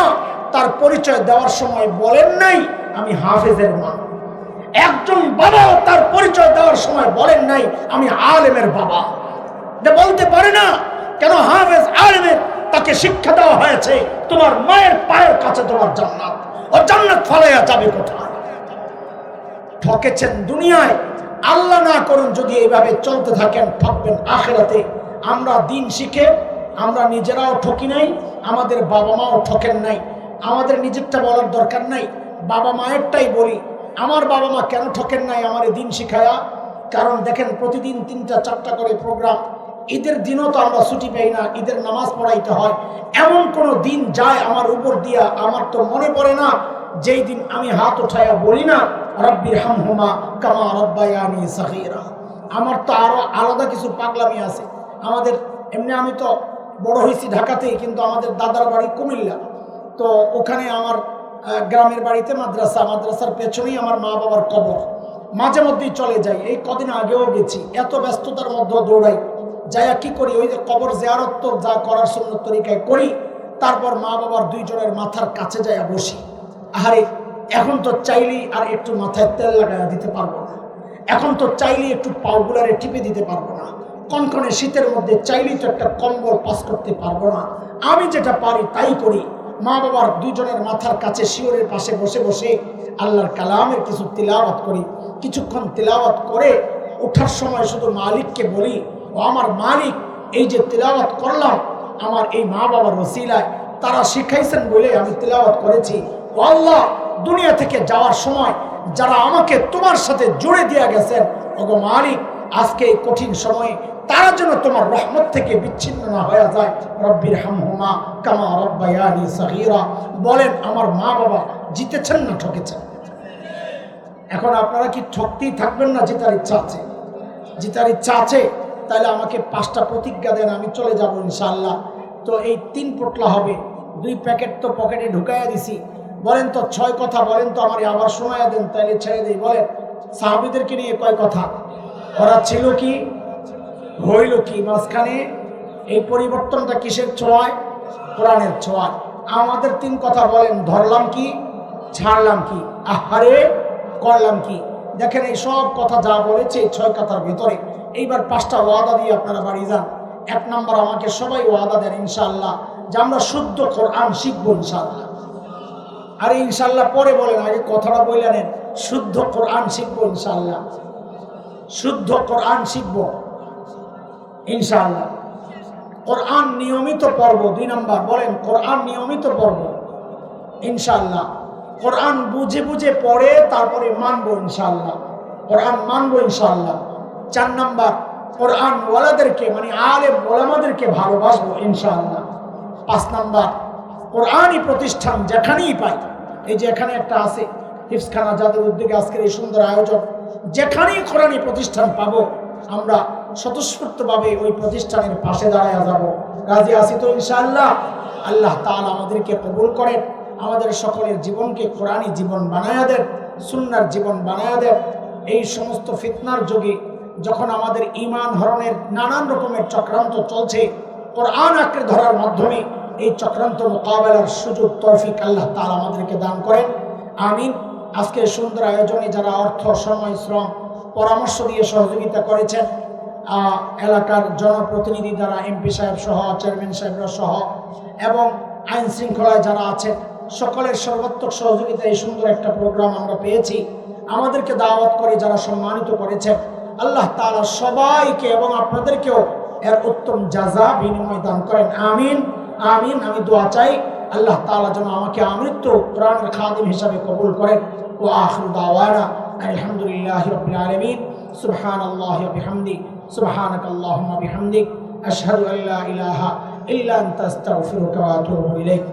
তার পরিচয় দেওয়ার সময় বলেন নাই আমি হাফেজের মা। একজন বাবাও তার পরিচয় দেওয়ার সময় বলেন নাই আমি আলেমের বাবা। বলতে পারে না কেন? হাফেজ আলেমের, তাকে শিক্ষা দেওয়া হয়েছে তোমার মায়ের পায়ের কাছে তোমার জান্নাত, ও জান্নাত ফলাইয়া যাবে কোথায়? ঠকেছেন দুনিয়ায়, আল্লাহ না করুন যদি এইভাবে চলতে থাকেন ঠকবেন আখিরাতে। আমরা দিন শিখে আমরা নিজেরাও ঠকি নাই, আমাদের বাবা মাও ঠকেন নাই। আমাদের নিজেরটা বলার দরকার নাই, বাবা মায়েরটাই বলি। আমার বাবা মা কেন ঠকেন নাই আমার দিন শিখায়া? কারণ দেখেন, প্রতিদিন 3টা 4টা করে প্রোগ্রাম, ঈদের দিনও তো আমরা ছুটি পাই না, ঈদের নামাজ পড়াইতে হয়। এমন কোন দিন যায় আমার উপর দিয়া, আমার তো মনে পড়ে না যেই দিন আমি হাত উঠাইয়া বলি না রব্বির হামহুমা কামা রব্বায়ানি সগীরা। আমার তো আরো আলাদা কিছু পাগলামি আছে। আমাদের এমনি আমি তো বড় হয়েছি ঢাকাতেই, কিন্তু আমাদের দাদার বাড়ি কুমিল্লা। তো ওখানে আমার গ্রামের বাড়িতে মাদ্রাসা, মাদ্রাসার পেছনেই আমার মা বাবার কবর। মাঝে মধ্যেই চলে যাই, এই কদিন আগেও গেছি। এত ব্যস্ততার মধ্যে দৌড়াই, যাইয়া কি করি, ওই যে কবর জিয়ারত তো যা করার সুন্নত তরিকায় করি, তারপর মা বাবার দুইজনের মাথার কাছে যাইয়া বসি। আরে এখন তো চাইলেই আর একটু মাথায় তেল লাগাইয়া দিতে পারবো না, এখন তো চাইলেই একটু পাউগুলারে টিপে দিতে পারবো না, কনকনে শীতের মধ্যে চাইলেই তো একটা কম্বল পাস করতে পারবো না। আমি যেটা পারি তাই করি। মা বাবার দুইজনের মাথার কাছে শিওরের পাশে বসে বসে আল্লাহর কালামের কিছু তিলাওয়াত করি। কিছুক্ষণ তিলাওয়াত করে ওঠার সময় শুধু মালিককে বলি, ও আমার মালিক, এই যে তিলাওয়াত করলাম আমার এই মা বাবার ওসিলায়, তারা শিখাইছেন বলে আমি তিলাওয়াত করেছি। ও আল্লাহ, দুনিয়া থেকে যাওয়ার সময় যারা আমাকে তোমার সাথে জুড়ে দিয়ে গেছেন, ওগো মালিক, আজকে এই কঠিন সময়ে তারা যেন তোমার রহমত থেকে বিচ্ছিন্ন না হয়ে যায়। রব্বির হামহুমা কামা রব্বায়ানি সগীরা। বলেন, আমার মা বাবা জিতেছেন না ঠকেছেন? এখন আপনারা কি ঠকতেই থাকবেন না? জিতার ইচ্ছা আছে? জিতার ইচ্ছা আছে? তাহলে আমাকে 5টা প্রতিজ্ঞা দেন, আমি চলে যাব ইনশাআল্লাহ। তো এই 3 পোটলা হবে, 2 প্যাকেট তো পকেটে ঢুকাইয়া দিছি। বলেন তো 6 কথা বলেন তো, আমার আবার শোনায়া দেন, তাইলে ছেড়ে দিই। বলেন, সাহাবীদেরকে নিয়ে কয় কথা? ওরা ছিল কি, হইল কি, মাঝখানে এই পরিবর্তনটা কিসের ছোঁয়ায়? কোরআনের ছোঁয়ায়। আমাদের 3 কথা বলেন, ধরলাম কি, ছাড়লাম কি, আহারে করলাম কি। দেখেন এই সব কথা যা বলেছে 6 কথার ভিতরে। এইবার 5টা ওয়াদা দিয়ে আপনারা বাড়ি যান। 1 নম্বর, আমাকে সবাই ওয়াদা দেন ইনশাআল্লাহ যে আমরা শুদ্ধ কোরআন শিখবো ইনশাআল্লাহ। আরে ইনশাআল্লাহ পরে বলেন, আগে কথাটা বলে নেন। শুদ্ধ কোরআন শিখবো ইনশাআল্লাহ, শুদ্ধ কোরআন শিখবো ইনশাআল্লাহ। কোরআন নিয়মিত পড়ব। 2 নম্বর, বলেন কোরআন নিয়মিত পড়ব ইনশাআল্লাহ। কোরআন বুঝে বুঝে পড়ে তারপরে মানবো ইনশাআল্লাহ, কোরআন মানবো ইনশাআল্লাহ। 4 নম্বর, কোরআন ওয়ালাদেরকে মানে আলেম ওলামাদেরকে ভালোবাসবো ইনশাআল্লাহ। 5 নম্বর, কোরআনই প্রতিষ্ঠান যেখানেই পাই, এই যে এখানে একটা আছে হিফজখানা, যাদের উদ্যোগে আজকের এই সুন্দর আয়োজন, যেখানেই কোরআনই প্রতিষ্ঠান পাবো আমরা স্বতঃস্ফূর্তভাবে ওই প্রতিষ্ঠানের পাশে দাঁড়ায় যাব। রাজি আছি তো ইনশাআল্লাহ? আল্লাহ তাআলা আমাদেরকে কবুল করেন, আমাদের সকলের জীবনকে কোরআনী জীবন বানায়া দেন, সুন্নাহর জীবন বানায়া দেন। এই সমস্ত ফিতনার যুগে যখন আমাদের ঈমান হরণের নানান রকমের চক্রান্ত চলছে, কোরআন আঁকড়ে ধরার মাধ্যমে এই চক্রান্ত মোকাবেলার সুযোগ তৌফিক আল্লাহ তাআলা আমাদেরকে দান করেন, আমিন। আজকের সুন্দর আয়োজনে যারা অর্থ, সময়, শ্রম, পরামর্শ দিয়ে সহযোগিতা করেছেন, এলাকার জনপ্রতিনিধি যারা এমপি সাহেব সহ, চেয়ারম্যান সাহেবরা সহ, এবং আইন শৃঙ্খলায় যারা আছেন, সকলের সর্বাত্মক সহযোগিতা এই সুন্দর একটা প্রোগ্রাম আমরা পেয়েছি। আমাদেরকে দাওয়াত করে যারা সম্মানিত করেছেন, আল্লাহ তাআলা সবাইকে এবং আপনাদেরকেও এর উত্তম জাযা বিনিময় দান করেন, আমিন আমিন। আমি দোয়া চাই আল্লাহ তাআলা যেন আমাকে আমৃত্যু কোরআনের খাদিম হিসাবে কবুল করেন। ওয়া আখিরু দাওয়ানা আলহামদুলিল্লাহি রাব্বিল আলামিন। সুবহানাল্লাহি ওয়া বিহামদি, সুবহানাকাল্লাহুম্মা বিহামদিক, আশহাদু আল্লা ইলাহা ইল্লা আনতা আস্তাগফিরুকা ওয়া আতুবু ইলাইক।